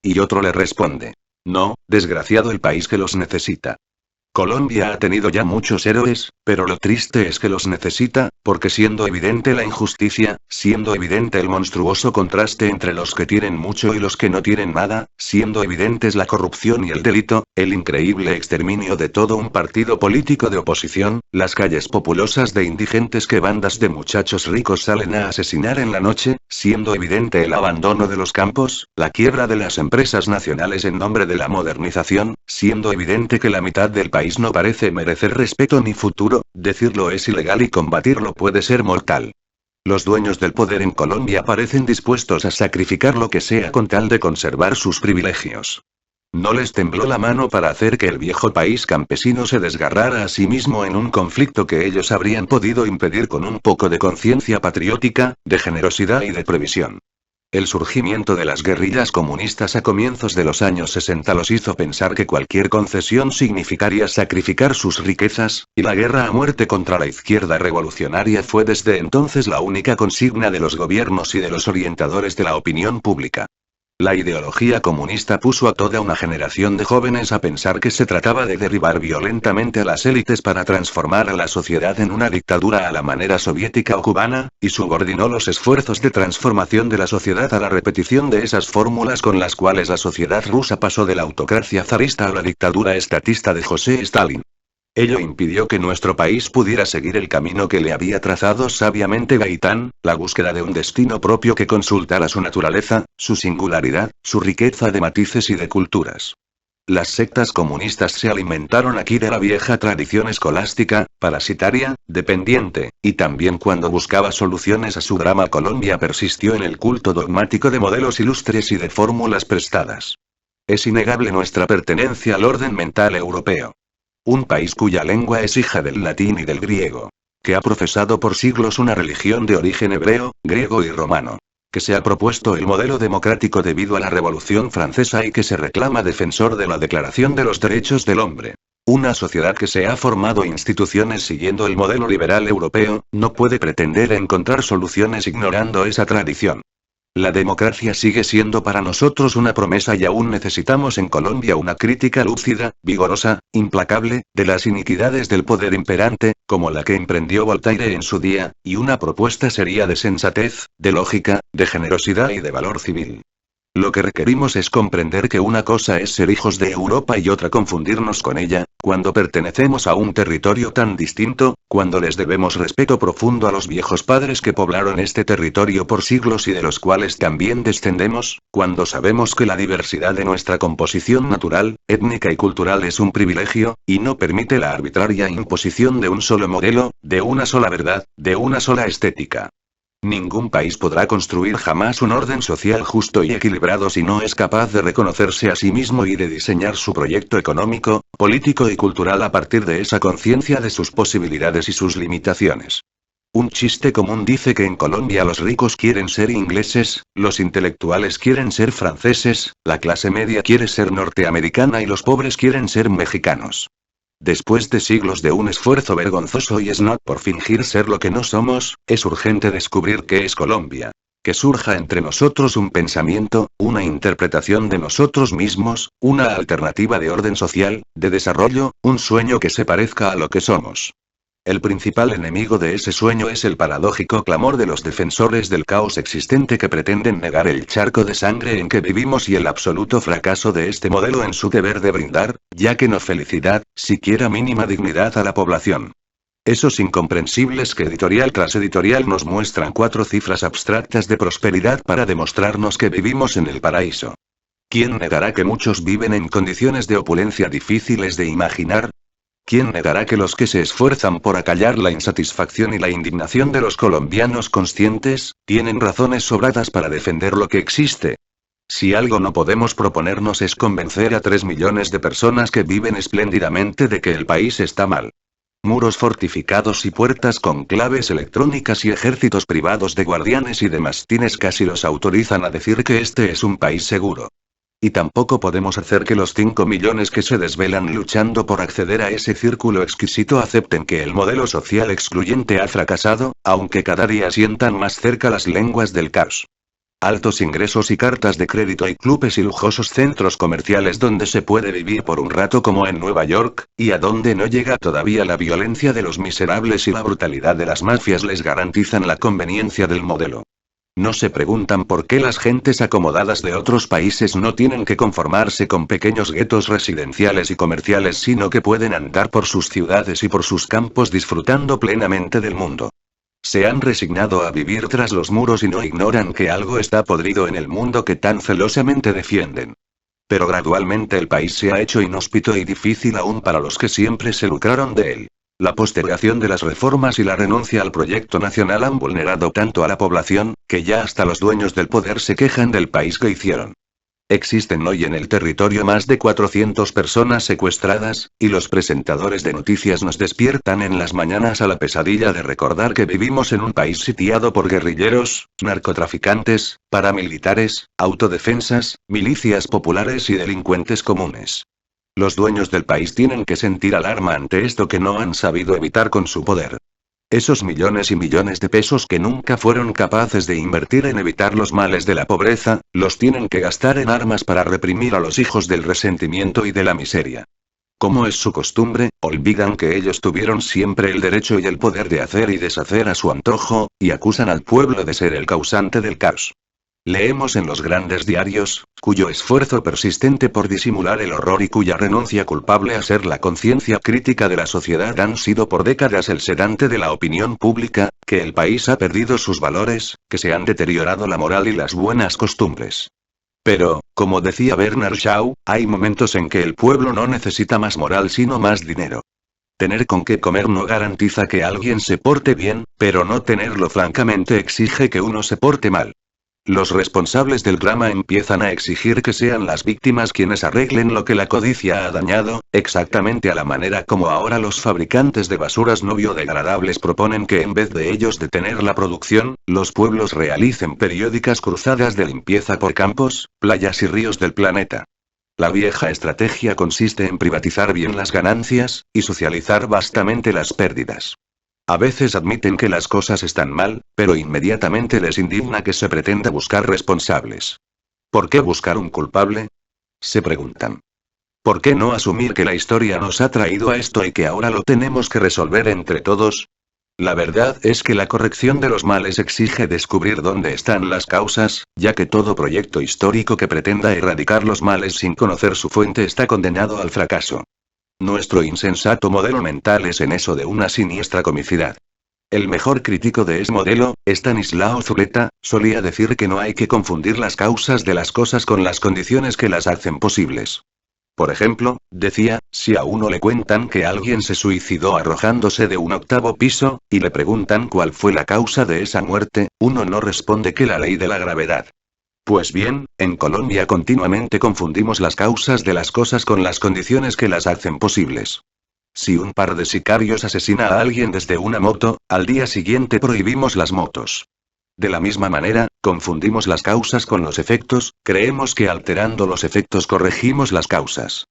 Speaker 1: Y otro le responde: no, desgraciado el país que los necesita. Colombia ha tenido ya muchos héroes, pero lo triste es que los necesita, porque siendo evidente la injusticia, siendo evidente el monstruoso contraste entre los que tienen mucho y los que no tienen nada, siendo evidentes la corrupción y el delito, el increíble exterminio de todo un partido político de oposición, las calles populosas de indigentes que bandas de muchachos ricos salen a asesinar en la noche, siendo evidente el abandono de los campos, la quiebra de las empresas nacionales en nombre de la modernización, siendo evidente que la mitad del país no parece merecer respeto ni futuro, decirlo es ilegal y combatirlo puede ser mortal. Los dueños del poder en Colombia parecen dispuestos a sacrificar lo que sea con tal de conservar sus privilegios. No les tembló la mano para hacer que el viejo país campesino se desgarrara a sí mismo en un conflicto que ellos habrían podido impedir con un poco de conciencia patriótica, de generosidad y de previsión. El surgimiento de las guerrillas comunistas a comienzos de los años 60 los hizo pensar que cualquier concesión significaría sacrificar sus riquezas, y la guerra a muerte contra la izquierda revolucionaria fue desde entonces la única consigna de los gobiernos y de los orientadores de la opinión pública. La ideología comunista puso a toda una generación de jóvenes a pensar que se trataba de derribar violentamente a las élites para transformar a la sociedad en una dictadura a la manera soviética o cubana, y subordinó los esfuerzos de transformación de la sociedad a la repetición de esas fórmulas con las cuales la sociedad rusa pasó de la autocracia zarista a la dictadura estatista de José Stalin. Ello impidió que nuestro país pudiera seguir el camino que le había trazado sabiamente Gaitán, la búsqueda de un destino propio que consultara su naturaleza, su singularidad, su riqueza de matices y de culturas. Las sectas comunistas se alimentaron aquí de la vieja tradición escolástica, parasitaria, dependiente, y también cuando buscaba soluciones a su drama Colombia persistió en el culto dogmático de modelos ilustres y de fórmulas prestadas. Es innegable nuestra pertenencia al orden mental europeo. Un país cuya lengua es hija del latín y del griego. Que ha profesado por siglos una religión de origen hebreo, griego y romano. Que se ha propuesto el modelo democrático debido a la Revolución Francesa y que se reclama defensor de la Declaración de los Derechos del Hombre. Una sociedad que se ha formado instituciones siguiendo el modelo liberal europeo, no puede pretender encontrar soluciones ignorando esa tradición. La democracia sigue siendo para nosotros una promesa y aún necesitamos en Colombia una crítica lúcida, vigorosa, implacable, de las iniquidades del poder imperante, como la que emprendió Voltaire en su día, y una propuesta seria de sensatez, de lógica, de generosidad y de valor civil. Lo que requerimos es comprender que una cosa es ser hijos de Europa y otra confundirnos con ella, cuando pertenecemos a un territorio tan distinto, cuando les debemos respeto profundo a los viejos padres que poblaron este territorio por siglos y de los cuales también descendemos, cuando sabemos que la diversidad de nuestra composición natural, étnica y cultural es un privilegio, y no permite la arbitraria imposición de un solo modelo, de una sola verdad, de una sola estética. Ningún país podrá construir jamás un orden social justo y equilibrado si no es capaz de reconocerse a sí mismo y de diseñar su proyecto económico, político y cultural a partir de esa conciencia de sus posibilidades y sus limitaciones. Un chiste común dice que en Colombia los ricos quieren ser ingleses, los intelectuales quieren ser franceses, la clase media quiere ser norteamericana y los pobres quieren ser mexicanos. Después de siglos de un esfuerzo vergonzoso y snot por fingir ser lo que no somos, es urgente descubrir qué es Colombia. Que surja entre nosotros un pensamiento, una interpretación de nosotros mismos, una alternativa de orden social, de desarrollo, un sueño que se parezca a lo que somos. El principal enemigo de ese sueño es el paradójico clamor de los defensores del caos existente que pretenden negar el charco de sangre en que vivimos y el absoluto fracaso de este modelo en su deber de brindar, ya que no felicidad, siquiera mínima dignidad a la población. Esos incomprensibles que editorial tras editorial nos muestran 4 cifras abstractas de prosperidad para demostrarnos que vivimos en el paraíso. ¿Quién negará que muchos viven en condiciones de opulencia difíciles de imaginar? ¿Quién negará que los que se esfuerzan por acallar la insatisfacción y la indignación de los colombianos conscientes, tienen razones sobradas para defender lo que existe? Si algo no podemos proponernos es convencer a 3 millones de personas que viven espléndidamente de que el país está mal. Muros fortificados y puertas con claves electrónicas y ejércitos privados de guardianes y de mastines casi los autorizan a decir que este es un país seguro. Y tampoco podemos hacer que los 5 millones que se desvelan luchando por acceder a ese círculo exquisito acepten que el modelo social excluyente ha fracasado, aunque cada día sientan más cerca las lenguas del caos. Altos ingresos y cartas de crédito y clubes y lujosos centros comerciales donde se puede vivir por un rato como en Nueva York, y a donde no llega todavía la violencia de los miserables y la brutalidad de las mafias les garantizan la conveniencia del modelo. No se preguntan por qué las gentes acomodadas de otros países no tienen que conformarse con pequeños guetos residenciales y comerciales, sino que pueden andar por sus ciudades y por sus campos disfrutando plenamente del mundo. Se han resignado a vivir tras los muros y no ignoran que algo está podrido en el mundo que tan celosamente defienden. Pero gradualmente el país se ha hecho inhóspito y difícil aún para los que siempre se lucraron de él. La postergación de las reformas y la renuncia al proyecto nacional han vulnerado tanto a la población, que ya hasta los dueños del poder se quejan del país que hicieron. Existen hoy en el territorio más de 400 personas secuestradas, y los presentadores de noticias nos despiertan en las mañanas a la pesadilla de recordar que vivimos en un país sitiado por guerrilleros, narcotraficantes, paramilitares, autodefensas, milicias populares y delincuentes comunes. Los dueños del país tienen que sentir alarma ante esto que no han sabido evitar con su poder. Esos millones y millones de pesos que nunca fueron capaces de invertir en evitar los males de la pobreza, los tienen que gastar en armas para reprimir a los hijos del resentimiento y de la miseria. Como es su costumbre, olvidan que ellos tuvieron siempre el derecho y el poder de hacer y deshacer a su antojo, y acusan al pueblo de ser el causante del caos. Leemos en los grandes diarios, cuyo esfuerzo persistente por disimular el horror y cuya renuncia culpable a ser la conciencia crítica de la sociedad han sido por décadas el sedante de la opinión pública, que el país ha perdido sus valores, que se han deteriorado la moral y las buenas costumbres. Pero, como decía Bernard Shaw, hay momentos en que el pueblo no necesita más moral sino más dinero. Tener con qué comer no garantiza que alguien se porte bien, pero no tenerlo francamente exige que uno se porte mal. Los responsables del drama empiezan a exigir que sean las víctimas quienes arreglen lo que la codicia ha dañado, exactamente a la manera como ahora los fabricantes de basuras no biodegradables proponen que en vez de ellos detener la producción, los pueblos realicen periódicas cruzadas de limpieza por campos, playas y ríos del planeta. La vieja estrategia consiste en privatizar bien las ganancias, y socializar vastamente las pérdidas. A veces admiten que las cosas están mal, pero inmediatamente les indigna que se pretenda buscar responsables. ¿Por qué buscar un culpable?, se preguntan. ¿Por qué no asumir que la historia nos ha traído a esto y que ahora lo tenemos que resolver entre todos? La verdad es que la corrección de los males exige descubrir dónde están las causas, ya que todo proyecto histórico que pretenda erradicar los males sin conocer su fuente está condenado al fracaso. Nuestro insensato modelo mental es en eso de una siniestra comicidad. El mejor crítico de ese modelo, Stanislao Zuleta, solía decir que no hay que confundir las causas de las cosas con las condiciones que las hacen posibles. Por ejemplo, decía, si a uno le cuentan que alguien se suicidó arrojándose de un 8º piso, y le preguntan cuál fue la causa de esa muerte, uno no responde que la ley de la gravedad. Pues bien, en Colombia continuamente confundimos las causas de las cosas con las condiciones que las hacen posibles. Si un par de sicarios asesina a alguien desde una moto, al día siguiente prohibimos las motos. De la misma manera, confundimos las causas con los efectos, creemos que alterando los efectos corregimos las causas.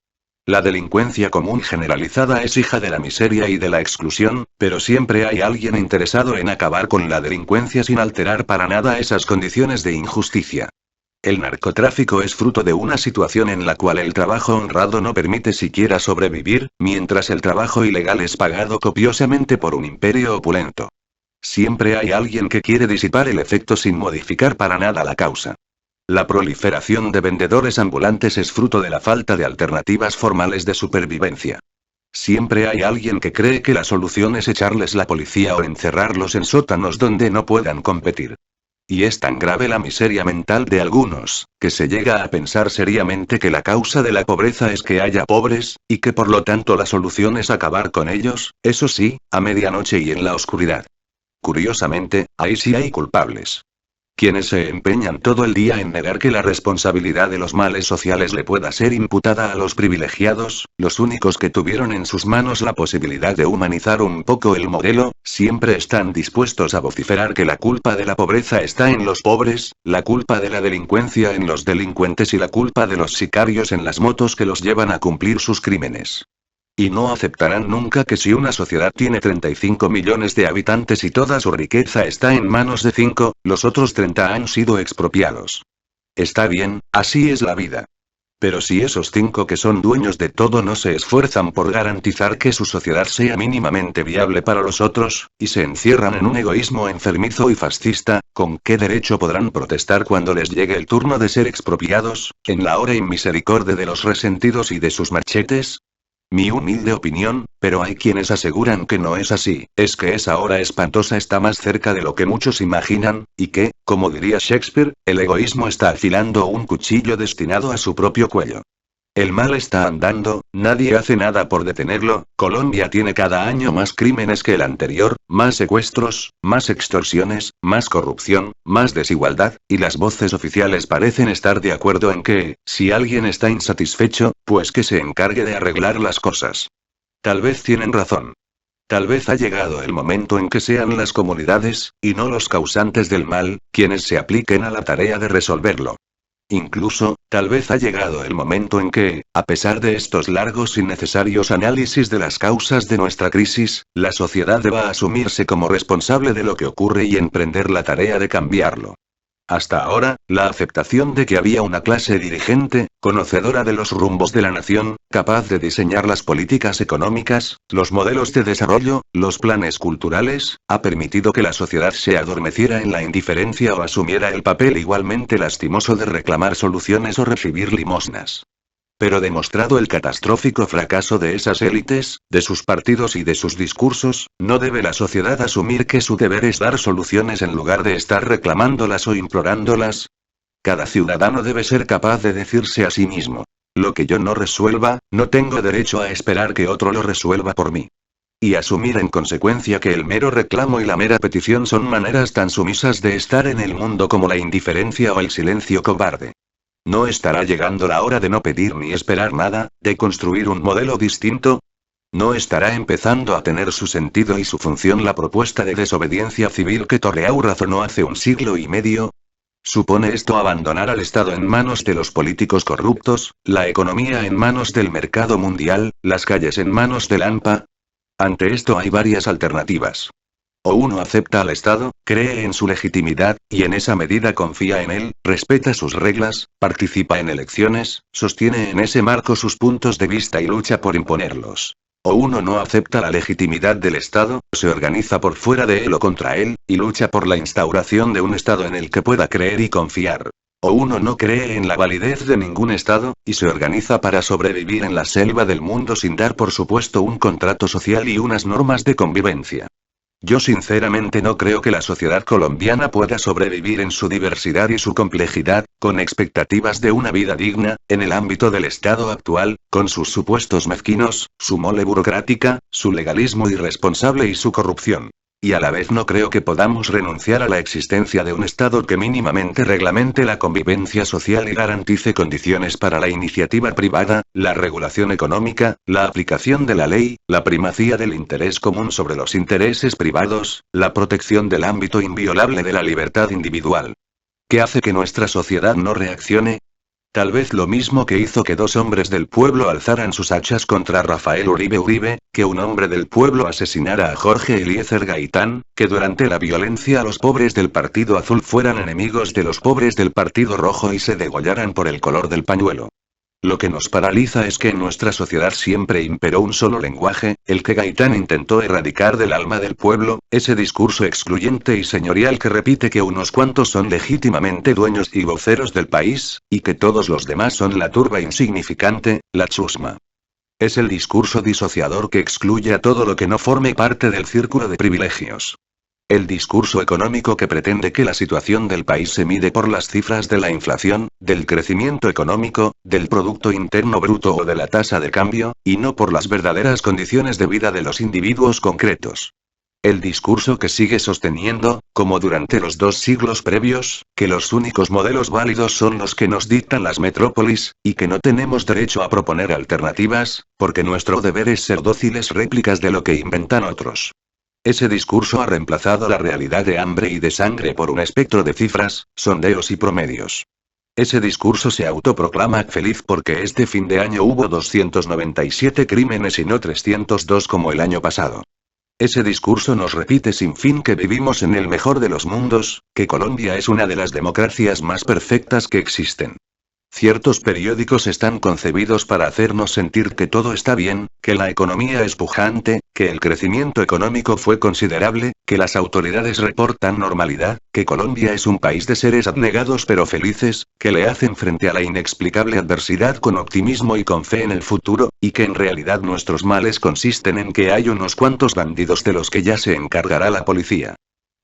Speaker 1: La delincuencia común generalizada es hija de la miseria y de la exclusión, pero siempre hay alguien interesado en acabar con la delincuencia sin alterar para nada esas condiciones de injusticia. El narcotráfico es fruto de una situación en la cual el trabajo honrado no permite siquiera sobrevivir, mientras el trabajo ilegal es pagado copiosamente por un imperio opulento. Siempre hay alguien que quiere disipar el efecto sin modificar para nada la causa. La proliferación de vendedores ambulantes es fruto de la falta de alternativas formales de supervivencia. Siempre hay alguien que cree que la solución es echarles la policía o encerrarlos en sótanos donde no puedan competir. Y es tan grave la miseria mental de algunos, que se llega a pensar seriamente que la causa de la pobreza es que haya pobres, y que por lo tanto la solución es acabar con ellos, eso sí, a medianoche y en la oscuridad. Curiosamente, ahí sí hay culpables. Quienes se empeñan todo el día en negar que la responsabilidad de los males sociales le pueda ser imputada a los privilegiados, los únicos que tuvieron en sus manos la posibilidad de humanizar un poco el modelo, siempre están dispuestos a vociferar que la culpa de la pobreza está en los pobres, la culpa de la delincuencia en los delincuentes y la culpa de los sicarios en las motos que los llevan a cumplir sus crímenes. Y no aceptarán nunca que si una sociedad tiene 35 millones de habitantes y toda su riqueza está en manos de 5, los otros 30 han sido expropiados. Está bien, así es la vida. Pero si esos 5 que son dueños de todo no se esfuerzan por garantizar que su sociedad sea mínimamente viable para los otros, y se encierran en un egoísmo enfermizo y fascista, ¿con qué derecho podrán protestar cuando les llegue el turno de ser expropiados, en la hora inmisericordia de los resentidos y de sus machetes? Mi humilde opinión, pero hay quienes aseguran que no es así, es que esa hora espantosa está más cerca de lo que muchos imaginan, y que, como diría Shakespeare, el egoísmo está afilando un cuchillo destinado a su propio cuello. El mal está andando, nadie hace nada por detenerlo. Colombia tiene cada año más crímenes que el anterior, más secuestros, más extorsiones, más corrupción, más desigualdad, y las voces oficiales parecen estar de acuerdo en que, si alguien está insatisfecho, pues que se encargue de arreglar las cosas. Tal vez tienen razón. Tal vez ha llegado el momento en que sean las comunidades, y no los causantes del mal, quienes se apliquen a la tarea de resolverlo. Incluso, tal vez ha llegado el momento en que, a pesar de estos largos y necesarios análisis de las causas de nuestra crisis, la sociedad deba asumirse como responsable de lo que ocurre y emprender la tarea de cambiarlo. Hasta ahora, la aceptación de que había una clase dirigente, conocedora de los rumbos de la nación, capaz de diseñar las políticas económicas, los modelos de desarrollo, los planes culturales, ha permitido que la sociedad se adormeciera en la indiferencia o asumiera el papel igualmente lastimoso de reclamar soluciones o recibir limosnas. Pero demostrado el catastrófico fracaso de esas élites, de sus partidos y de sus discursos, ¿no debe la sociedad asumir que su deber es dar soluciones en lugar de estar reclamándolas o implorándolas? Cada ciudadano debe ser capaz de decirse a sí mismo: lo que yo no resuelva, no tengo derecho a esperar que otro lo resuelva por mí. Y asumir en consecuencia que el mero reclamo y la mera petición son maneras tan sumisas de estar en el mundo como la indiferencia o el silencio cobarde. ¿No estará llegando la hora de no pedir ni esperar nada, de construir un modelo distinto? ¿No estará empezando a tener su sentido y su función la propuesta de desobediencia civil que Torreau razonó hace un siglo y medio? ¿Supone esto abandonar al Estado en manos de los políticos corruptos, la economía en manos del mercado mundial, las calles en manos del AMPA? Ante esto hay varias alternativas. O uno acepta al Estado, cree en su legitimidad, y en esa medida confía en él, respeta sus reglas, participa en elecciones, sostiene en ese marco sus puntos de vista y lucha por imponerlos. O uno no acepta la legitimidad del Estado, se organiza por fuera de él o contra él, y lucha por la instauración de un Estado en el que pueda creer y confiar. O uno no cree en la validez de ningún Estado, y se organiza para sobrevivir en la selva del mundo sin dar por supuesto un contrato social y unas normas de convivencia. Yo sinceramente no creo que la sociedad colombiana pueda sobrevivir en su diversidad y su complejidad, con expectativas de una vida digna, en el ámbito del Estado actual, con sus supuestos mezquinos, su mole burocrática, su legalismo irresponsable y su corrupción. Y a la vez no creo que podamos renunciar a la existencia de un Estado que mínimamente reglamente la convivencia social y garantice condiciones para la iniciativa privada, la regulación económica, la aplicación de la ley, la primacía del interés común sobre los intereses privados, la protección del ámbito inviolable de la libertad individual. ¿Qué hace que nuestra sociedad no reaccione? Tal vez lo mismo que hizo que dos hombres del pueblo alzaran sus hachas contra Rafael Uribe, que un hombre del pueblo asesinara a Jorge Eliezer Gaitán, que durante la violencia los pobres del Partido Azul fueran enemigos de los pobres del Partido Rojo y se degollaran por el color del pañuelo. Lo que nos paraliza es que en nuestra sociedad siempre imperó un solo lenguaje, el que Gaitán intentó erradicar del alma del pueblo, ese discurso excluyente y señorial que repite que unos cuantos son legítimamente dueños y voceros del país, y que todos los demás son la turba insignificante, la chusma. Es el discurso disociador que excluye a todo lo que no forme parte del círculo de privilegios. El discurso económico que pretende que la situación del país se mide por las cifras de la inflación, del crecimiento económico, del Producto Interno Bruto o de la tasa de cambio, y no por las verdaderas condiciones de vida de los individuos concretos. El discurso que sigue sosteniendo, como durante los 2 siglos previos, que los únicos modelos válidos son los que nos dictan las metrópolis, y que no tenemos derecho a proponer alternativas, porque nuestro deber es ser dóciles réplicas de lo que inventan otros. Ese discurso ha reemplazado la realidad de hambre y de sangre por un espectro de cifras, sondeos y promedios. Ese discurso se autoproclama feliz porque este fin de año hubo 297 crímenes y no 302 como el año pasado. Ese discurso nos repite sin fin que vivimos en el mejor de los mundos, que Colombia es una de las democracias más perfectas que existen. Ciertos periódicos están concebidos para hacernos sentir que todo está bien, que la economía es pujante, que el crecimiento económico fue considerable, que las autoridades reportan normalidad, que Colombia es un país de seres abnegados pero felices, que le hacen frente a la inexplicable adversidad con optimismo y con fe en el futuro, y que en realidad nuestros males consisten en que hay unos cuantos bandidos de los que ya se encargará la policía.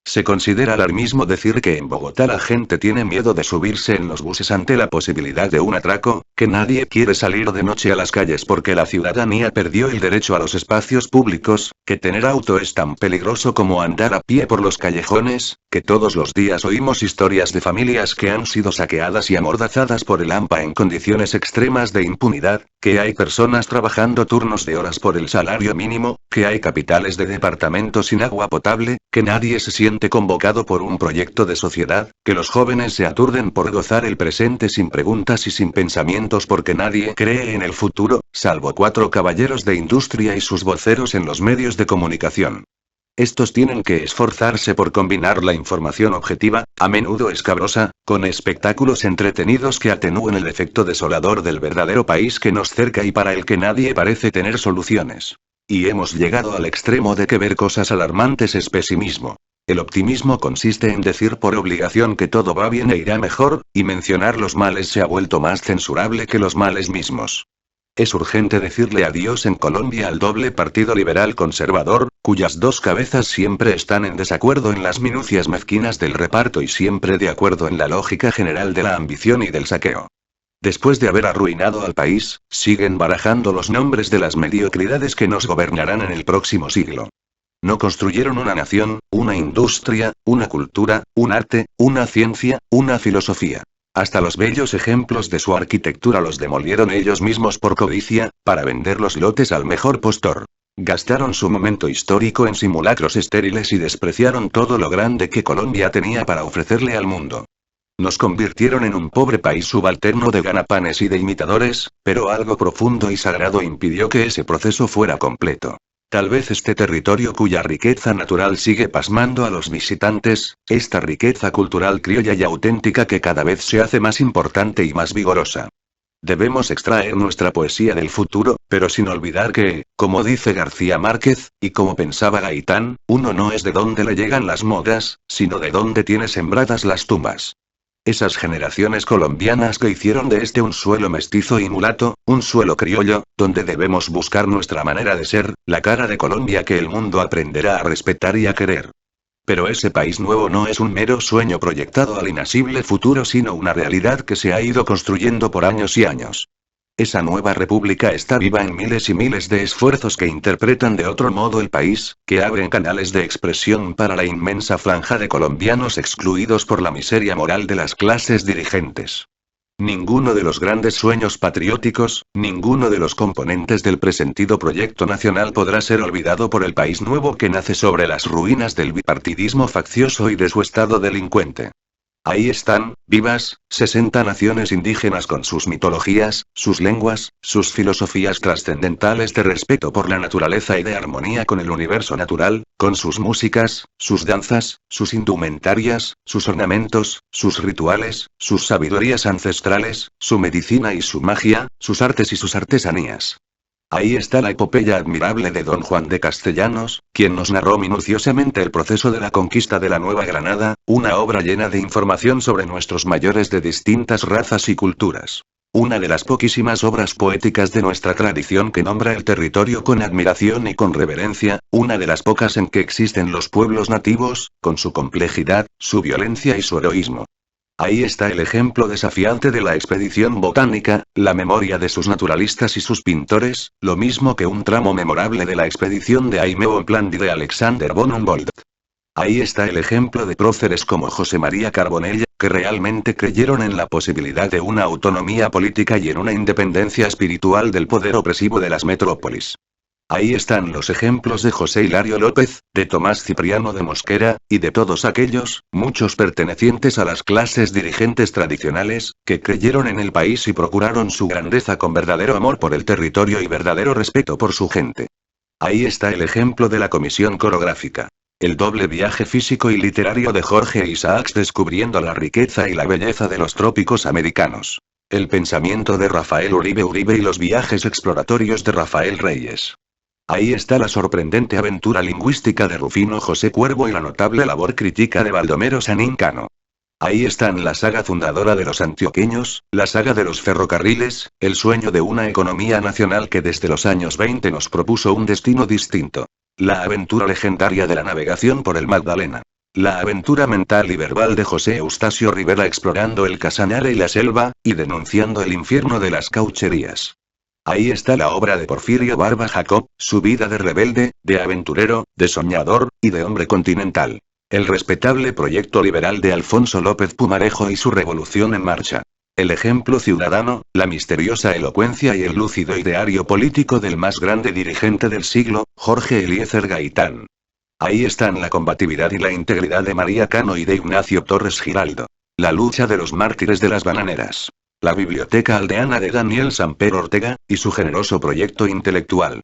Speaker 1: Se considera alarmismo decir que en Bogotá la gente tiene miedo de subirse en los buses ante la posibilidad de un atraco, que nadie quiere salir de noche a las calles porque la ciudadanía perdió el derecho a los espacios públicos, que tener auto es tan peligroso como andar a pie por los callejones, que todos los días oímos historias de familias que han sido saqueadas y amordazadas por el AMPA en condiciones extremas de impunidad, que hay personas trabajando turnos de horas por el salario mínimo, que hay capitales de departamentos sin agua potable, que nadie se siente convocado por un proyecto de sociedad, que los jóvenes se aturden por gozar el presente sin preguntas y sin pensamientos porque nadie cree en el futuro, salvo 4 caballeros de industria y sus voceros en los medios de comunicación. Estos tienen que esforzarse por combinar la información objetiva, a menudo escabrosa, con espectáculos entretenidos que atenúen el efecto desolador del verdadero país que nos cerca y para el que nadie parece tener soluciones. Y hemos llegado al extremo de que ver cosas alarmantes es pesimismo. El optimismo consiste en decir por obligación que todo va bien e irá mejor, y mencionar los males se ha vuelto más censurable que los males mismos. Es urgente decirle adiós en Colombia al doble partido liberal conservador, cuyas 2 cabezas siempre están en desacuerdo en las minucias mezquinas del reparto y siempre de acuerdo en la lógica general de la ambición y del saqueo. Después de haber arruinado al país, siguen barajando los nombres de las mediocridades que nos gobernarán en el próximo siglo. No construyeron una nación, una industria, una cultura, un arte, una ciencia, una filosofía. Hasta los bellos ejemplos de su arquitectura los demolieron ellos mismos por codicia, para vender los lotes al mejor postor. Gastaron su momento histórico en simulacros estériles y despreciaron todo lo grande que Colombia tenía para ofrecerle al mundo. Nos convirtieron en un pobre país subalterno de ganapanes y de imitadores, pero algo profundo y sagrado impidió que ese proceso fuera completo. Tal vez este territorio cuya riqueza natural sigue pasmando a los visitantes, esta riqueza cultural criolla y auténtica que cada vez se hace más importante y más vigorosa. Debemos extraer nuestra poesía del futuro, pero sin olvidar que, como dice García Márquez, y como pensaba Gaitán, uno no es de dónde le llegan las modas, sino de dónde tiene sembradas las tumbas. Esas generaciones colombianas que hicieron de este un suelo mestizo y mulato, un suelo criollo, donde debemos buscar nuestra manera de ser, la cara de Colombia que el mundo aprenderá a respetar y a querer. Pero ese país nuevo no es un mero sueño proyectado al inasible futuro, sino una realidad que se ha ido construyendo por años y años. Esa nueva república está viva en miles y miles de esfuerzos que interpretan de otro modo el país, que abren canales de expresión para la inmensa franja de colombianos excluidos por la miseria moral de las clases dirigentes. Ninguno de los grandes sueños patrióticos, ninguno de los componentes del presentido proyecto nacional podrá ser olvidado por el país nuevo que nace sobre las ruinas del bipartidismo faccioso y de su estado delincuente. Ahí están, vivas, 60 naciones indígenas con sus mitologías, sus lenguas, sus filosofías trascendentales de respeto por la naturaleza y de armonía con el universo natural, con sus músicas, sus danzas, sus indumentarias, sus ornamentos, sus rituales, sus sabidurías ancestrales, su medicina y su magia, sus artes y sus artesanías. Ahí está la epopeya admirable de Don Juan de Castellanos, quien nos narró minuciosamente el proceso de la conquista de la Nueva Granada, una obra llena de información sobre nuestros mayores de distintas razas y culturas. Una de las poquísimas obras poéticas de nuestra tradición que nombra el territorio con admiración y con reverencia, una de las pocas en que existen los pueblos nativos, con su complejidad, su violencia y su heroísmo. Ahí está el ejemplo desafiante de la expedición botánica, la memoria de sus naturalistas y sus pintores, lo mismo que un tramo memorable de la expedición de Aimé Bonpland y de Alexander von Humboldt. Ahí está el ejemplo de próceres como José María Carbonell, que realmente creyeron en la posibilidad de una autonomía política y en una independencia espiritual del poder opresivo de las metrópolis. Ahí están los ejemplos de José Hilario López, de Tomás Cipriano de Mosquera, y de todos aquellos, muchos pertenecientes a las clases dirigentes tradicionales, que creyeron en el país y procuraron su grandeza con verdadero amor por el territorio y verdadero respeto por su gente. Ahí está el ejemplo de la Comisión Coreográfica. El doble viaje físico y literario de Jorge Isaacs descubriendo la riqueza y la belleza de los trópicos americanos. El pensamiento de Rafael Uribe y los viajes exploratorios de Rafael Reyes. Ahí está la sorprendente aventura lingüística de Rufino José Cuervo y la notable labor crítica de Baldomero Sanín Cano. Ahí están la saga fundadora de los antioqueños, la saga de los ferrocarriles, el sueño de una economía nacional que desde los años 20 nos propuso un destino distinto. La aventura legendaria de la navegación por el Magdalena. La aventura mental y verbal de José Eustacio Rivera explorando el Casanare y la selva, y denunciando el infierno de las caucherías. Ahí está la obra de Porfirio Barba Jacob, su vida de rebelde, de aventurero, de soñador, y de hombre continental. El respetable proyecto liberal de Alfonso López Pumarejo y su revolución en marcha. El ejemplo ciudadano, la misteriosa elocuencia y el lúcido ideario político del más grande dirigente del siglo, Jorge Eliezer Gaitán. Ahí están la combatividad y la integridad de María Cano y de Ignacio Torres Giraldo. La lucha de los mártires de las bananeras. La biblioteca aldeana de Daniel Samper Ortega, y su generoso proyecto intelectual.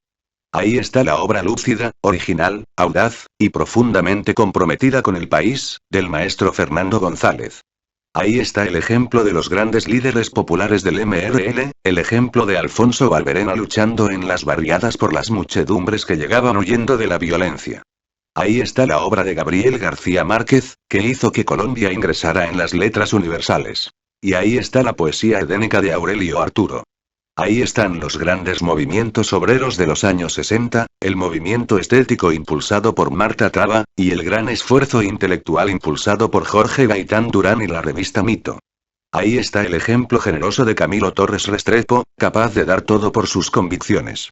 Speaker 1: Ahí está la obra lúcida, original, audaz, y profundamente comprometida con el país, del maestro Fernando González. Ahí está el ejemplo de los grandes líderes populares del MRL, el ejemplo de Alfonso Valverena luchando en las barriadas por las muchedumbres que llegaban huyendo de la violencia. Ahí está la obra de Gabriel García Márquez, que hizo que Colombia ingresara en las letras universales. Y ahí está la poesía edénica de Aurelio Arturo. Ahí están los grandes movimientos obreros de los años 60, el movimiento estético impulsado por Marta Traba, y el gran esfuerzo intelectual impulsado por Jorge Gaitán Durán y la revista Mito. Ahí está el ejemplo generoso de Camilo Torres Restrepo, capaz de dar todo por sus convicciones.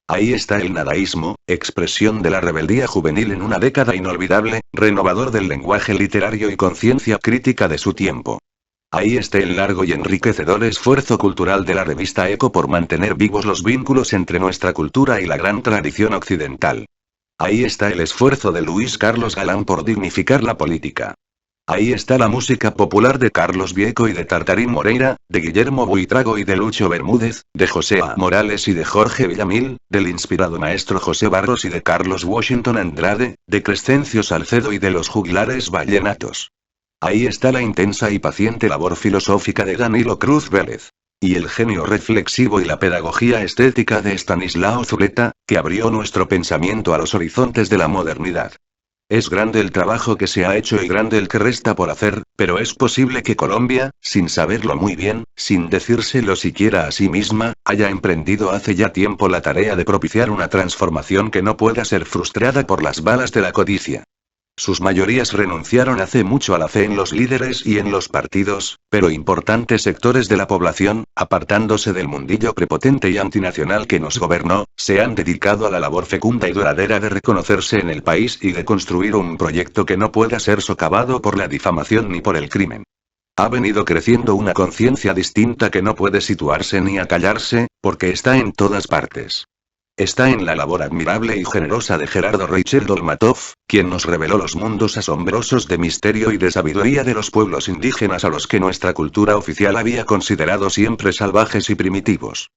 Speaker 1: Ahí está el nadaísmo, expresión de la rebeldía juvenil en una década inolvidable, renovador del lenguaje literario y conciencia crítica de su tiempo. Ahí está el largo y enriquecedor esfuerzo cultural de la revista Eco por mantener vivos los vínculos entre nuestra cultura y la gran tradición occidental. Ahí está el esfuerzo de Luis Carlos Galán por dignificar la política. Ahí está la música popular de Carlos Vieco y de Tartarín Moreira, de Guillermo Buitrago y de Lucho Bermúdez, de José A. Morales y de Jorge Villamil, del inspirado maestro José Barros y de Carlos Washington Andrade, de Crescencio Salcedo y de los juglares vallenatos. Ahí está la intensa y paciente labor filosófica de Danilo Cruz Vélez. Y el genio reflexivo y la pedagogía estética de Estanislao Zuleta, que abrió nuestro pensamiento a los horizontes de la modernidad. Es grande el trabajo que se ha hecho y grande el que resta por hacer, pero es posible que Colombia, sin saberlo muy bien, sin decírselo siquiera a sí misma, haya emprendido hace ya tiempo la tarea de propiciar una transformación que no pueda ser frustrada por las balas de la codicia. Sus mayorías renunciaron hace mucho a la fe en los líderes y en los partidos, pero importantes sectores de la población, apartándose del mundillo prepotente y antinacional que nos gobernó, se han dedicado a la labor fecunda y duradera de reconocerse en el país y de construir un proyecto que no pueda ser socavado por la difamación ni por el crimen. Ha venido creciendo una conciencia distinta que no puede situarse ni acallarse, porque está en todas partes. Está en la labor admirable y generosa de Gerardo Reichel Dolmatov, quien nos reveló los mundos asombrosos de misterio y de sabiduría de los pueblos indígenas a los que nuestra cultura oficial había considerado siempre salvajes y primitivos.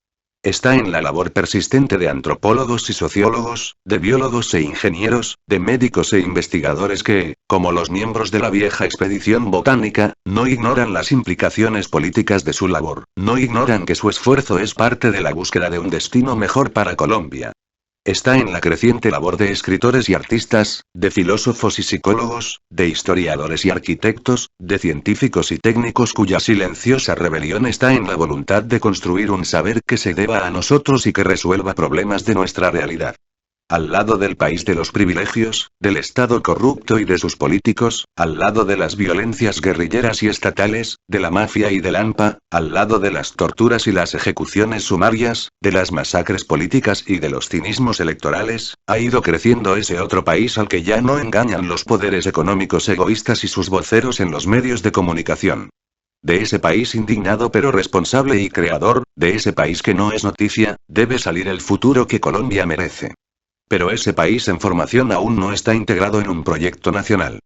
Speaker 1: Está en la labor persistente de antropólogos y sociólogos, de biólogos e ingenieros, de médicos e investigadores que, como los miembros de la vieja expedición botánica, no ignoran las implicaciones políticas de su labor, no ignoran que su esfuerzo es parte de la búsqueda de un destino mejor para Colombia. Está en la creciente labor de escritores y artistas, de filósofos y psicólogos, de historiadores y arquitectos, de científicos y técnicos cuya silenciosa rebelión está en la voluntad de construir un saber que se deba a nosotros y que resuelva problemas de nuestra realidad. Al lado del país de los privilegios, del Estado corrupto y de sus políticos, al lado de las violencias guerrilleras y estatales, de la mafia y del AMPA, al lado de las torturas y las ejecuciones sumarias, de las masacres políticas y de los cinismos electorales, ha ido creciendo ese otro país al que ya no engañan los poderes económicos egoístas y sus voceros en los medios de comunicación. De ese país indignado pero responsable y creador, de ese país que no es noticia, debe salir el futuro que Colombia merece. Pero ese país en formación aún no está integrado en un proyecto nacional.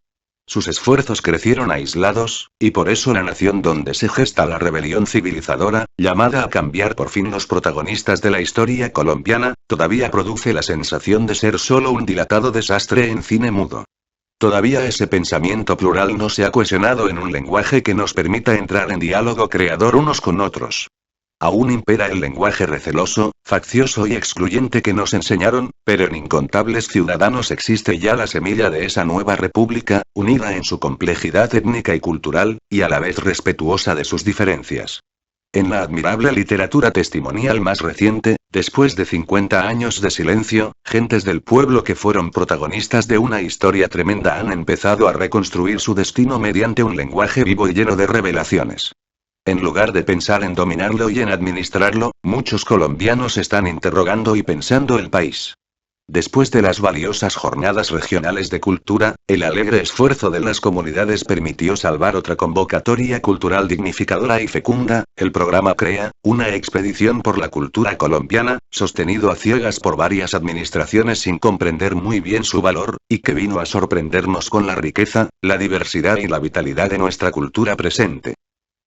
Speaker 1: Sus esfuerzos crecieron aislados, y por eso la nación donde se gesta la rebelión civilizadora, llamada a cambiar por fin los protagonistas de la historia colombiana, todavía produce la sensación de ser solo un dilatado desastre en cine mudo. Todavía ese pensamiento plural no se ha cohesionado en un lenguaje que nos permita entrar en diálogo creador unos con otros. Aún impera el lenguaje receloso, faccioso y excluyente que nos enseñaron, pero en incontables ciudadanos existe ya la semilla de esa nueva república, unida en su complejidad étnica y cultural, y a la vez respetuosa de sus diferencias. En la admirable literatura testimonial más reciente, después de 50 años de silencio, gentes del pueblo que fueron protagonistas de una historia tremenda han empezado a reconstruir su destino mediante un lenguaje vivo y lleno de revelaciones. En lugar de pensar en dominarlo y en administrarlo, muchos colombianos están interrogando y pensando el país. Después de las valiosas jornadas regionales de cultura, el alegre esfuerzo de las comunidades permitió salvar otra convocatoria cultural dignificadora y fecunda, el programa CREA, una expedición por la cultura colombiana, sostenido a ciegas por varias administraciones sin comprender muy bien su valor, y que vino a sorprendernos con la riqueza, la diversidad y la vitalidad de nuestra cultura presente.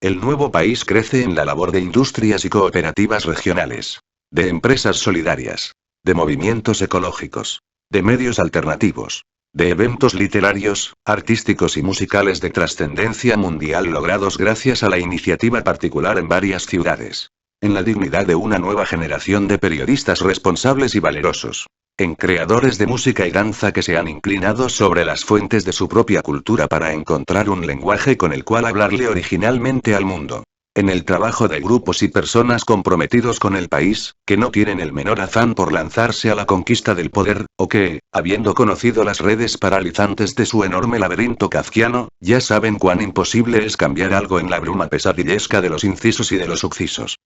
Speaker 1: El nuevo país crece en la labor de industrias y cooperativas regionales, de empresas solidarias, de movimientos ecológicos, de medios alternativos, de eventos literarios, artísticos y musicales de trascendencia mundial logrados gracias a la iniciativa particular en varias ciudades, en la dignidad de una nueva generación de periodistas responsables y valerosos, en creadores de música y danza que se han inclinado sobre las fuentes de su propia cultura para encontrar un lenguaje con el cual hablarle originalmente al mundo. En el trabajo de grupos y personas comprometidos con el país, que no tienen el menor afán por lanzarse a la conquista del poder, o que, habiendo conocido las redes paralizantes de su enorme laberinto kafkiano, ya saben cuán imposible es cambiar algo en la bruma pesadillesca de los incisos y de los succisos.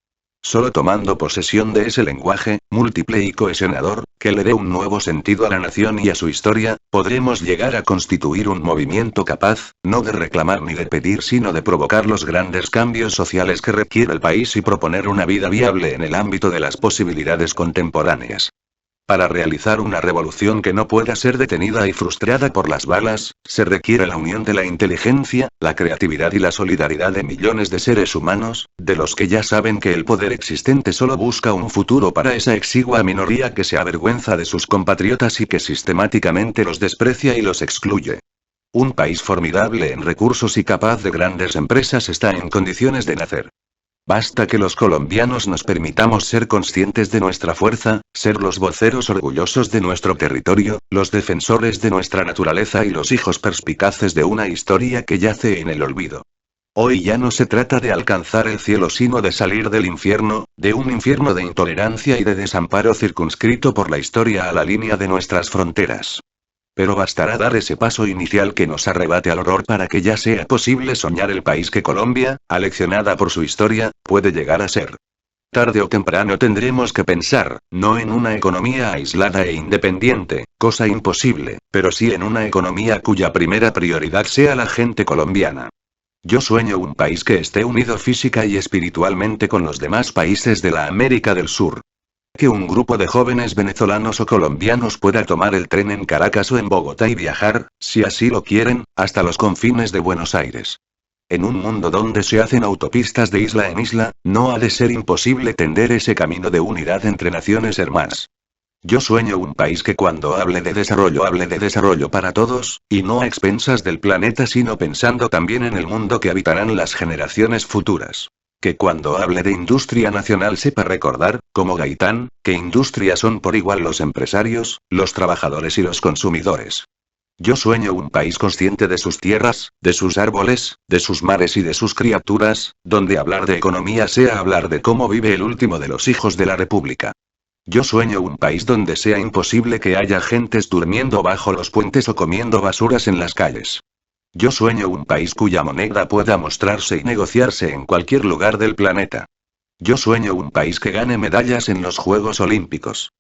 Speaker 1: Solo tomando posesión de ese lenguaje, múltiple y cohesionador, que le dé un nuevo sentido a la nación y a su historia, podremos llegar a constituir un movimiento capaz, no de reclamar ni de pedir sino de provocar los grandes cambios sociales que requiere el país y proponer una vida viable en el ámbito de las posibilidades contemporáneas. Para realizar una revolución que no pueda ser detenida y frustrada por las balas, se requiere la unión de la inteligencia, la creatividad y la solidaridad de millones de seres humanos, de los que ya saben que el poder existente solo busca un futuro para esa exigua minoría que se avergüenza de sus compatriotas y que sistemáticamente los desprecia y los excluye. Un país formidable en recursos y capaz de grandes empresas está en condiciones de nacer. Basta que los colombianos nos permitamos ser conscientes de nuestra fuerza, ser los voceros orgullosos de nuestro territorio, los defensores de nuestra naturaleza y los hijos perspicaces de una historia que yace en el olvido. Hoy ya no se trata de alcanzar el cielo sino de salir del infierno, de un infierno de intolerancia y de desamparo circunscrito por la historia a la línea de nuestras fronteras. Pero bastará dar ese paso inicial que nos arrebate al horror para que ya sea posible soñar el país que Colombia, aleccionada por su historia, puede llegar a ser. Tarde o temprano tendremos que pensar, no en una economía aislada e independiente, cosa imposible, pero sí en una economía cuya primera prioridad sea la gente colombiana. Yo sueño un país que esté unido física y espiritualmente con los demás países de la América del Sur. Que un grupo de jóvenes venezolanos o colombianos pueda tomar el tren en Caracas o en Bogotá y viajar, si así lo quieren, hasta los confines de Buenos Aires. En un mundo donde se hacen autopistas de isla en isla, no ha de ser imposible tender ese camino de unidad entre naciones hermanas. Yo sueño un país que cuando hable de desarrollo para todos, y no a expensas del planeta sino pensando también en el mundo que habitarán las generaciones futuras. Que cuando hable de industria nacional sepa recordar, como Gaitán, que industria son por igual los empresarios, los trabajadores y los consumidores. Yo sueño un país consciente de sus tierras, de sus árboles, de sus mares y de sus criaturas, donde hablar de economía sea hablar de cómo vive el último de los hijos de la República. Yo sueño un país donde sea imposible que haya gentes durmiendo bajo los puentes o comiendo basuras en las calles. Yo sueño un país cuya moneda pueda mostrarse y negociarse en cualquier lugar del planeta. Yo sueño un país que gane medallas en los Juegos Olímpicos.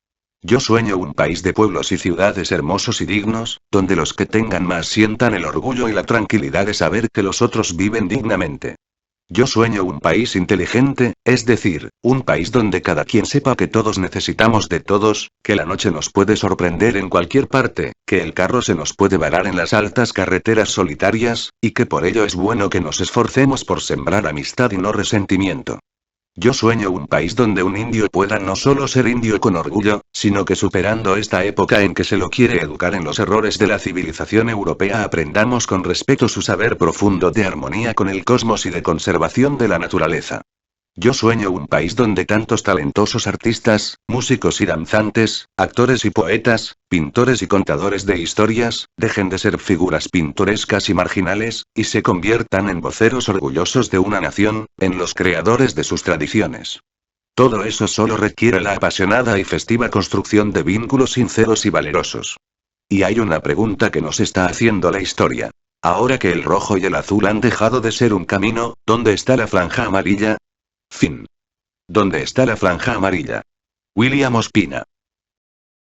Speaker 1: Yo sueño un país de pueblos y ciudades hermosos y dignos, donde los que tengan más sientan el orgullo y la tranquilidad de saber que los otros viven dignamente. Yo sueño un país inteligente, es decir, un país donde cada quien sepa que todos necesitamos de todos, que la noche nos puede sorprender en cualquier parte, que el carro se nos puede varar en las altas carreteras solitarias, y que por ello es bueno que nos esforcemos por sembrar amistad y no resentimiento. Yo sueño un país donde un indio pueda no solo ser indio con orgullo, sino que superando esta época en que se lo quiere educar en los errores de la civilización europea aprendamos con respeto su saber profundo de armonía con el cosmos y de conservación de la naturaleza. Yo sueño un país donde tantos talentosos artistas, músicos y danzantes, actores y poetas, pintores y contadores de historias, dejen de ser figuras pintorescas y marginales, y se conviertan en voceros orgullosos de una nación, en los creadores de sus tradiciones. Todo eso solo requiere la apasionada y festiva construcción de vínculos sinceros y valerosos. Y hay una pregunta que nos está haciendo la historia. Ahora que el rojo y el azul han dejado de ser un camino, ¿dónde está la franja amarilla? Fin. ¿Dónde está la franja amarilla? William Ospina.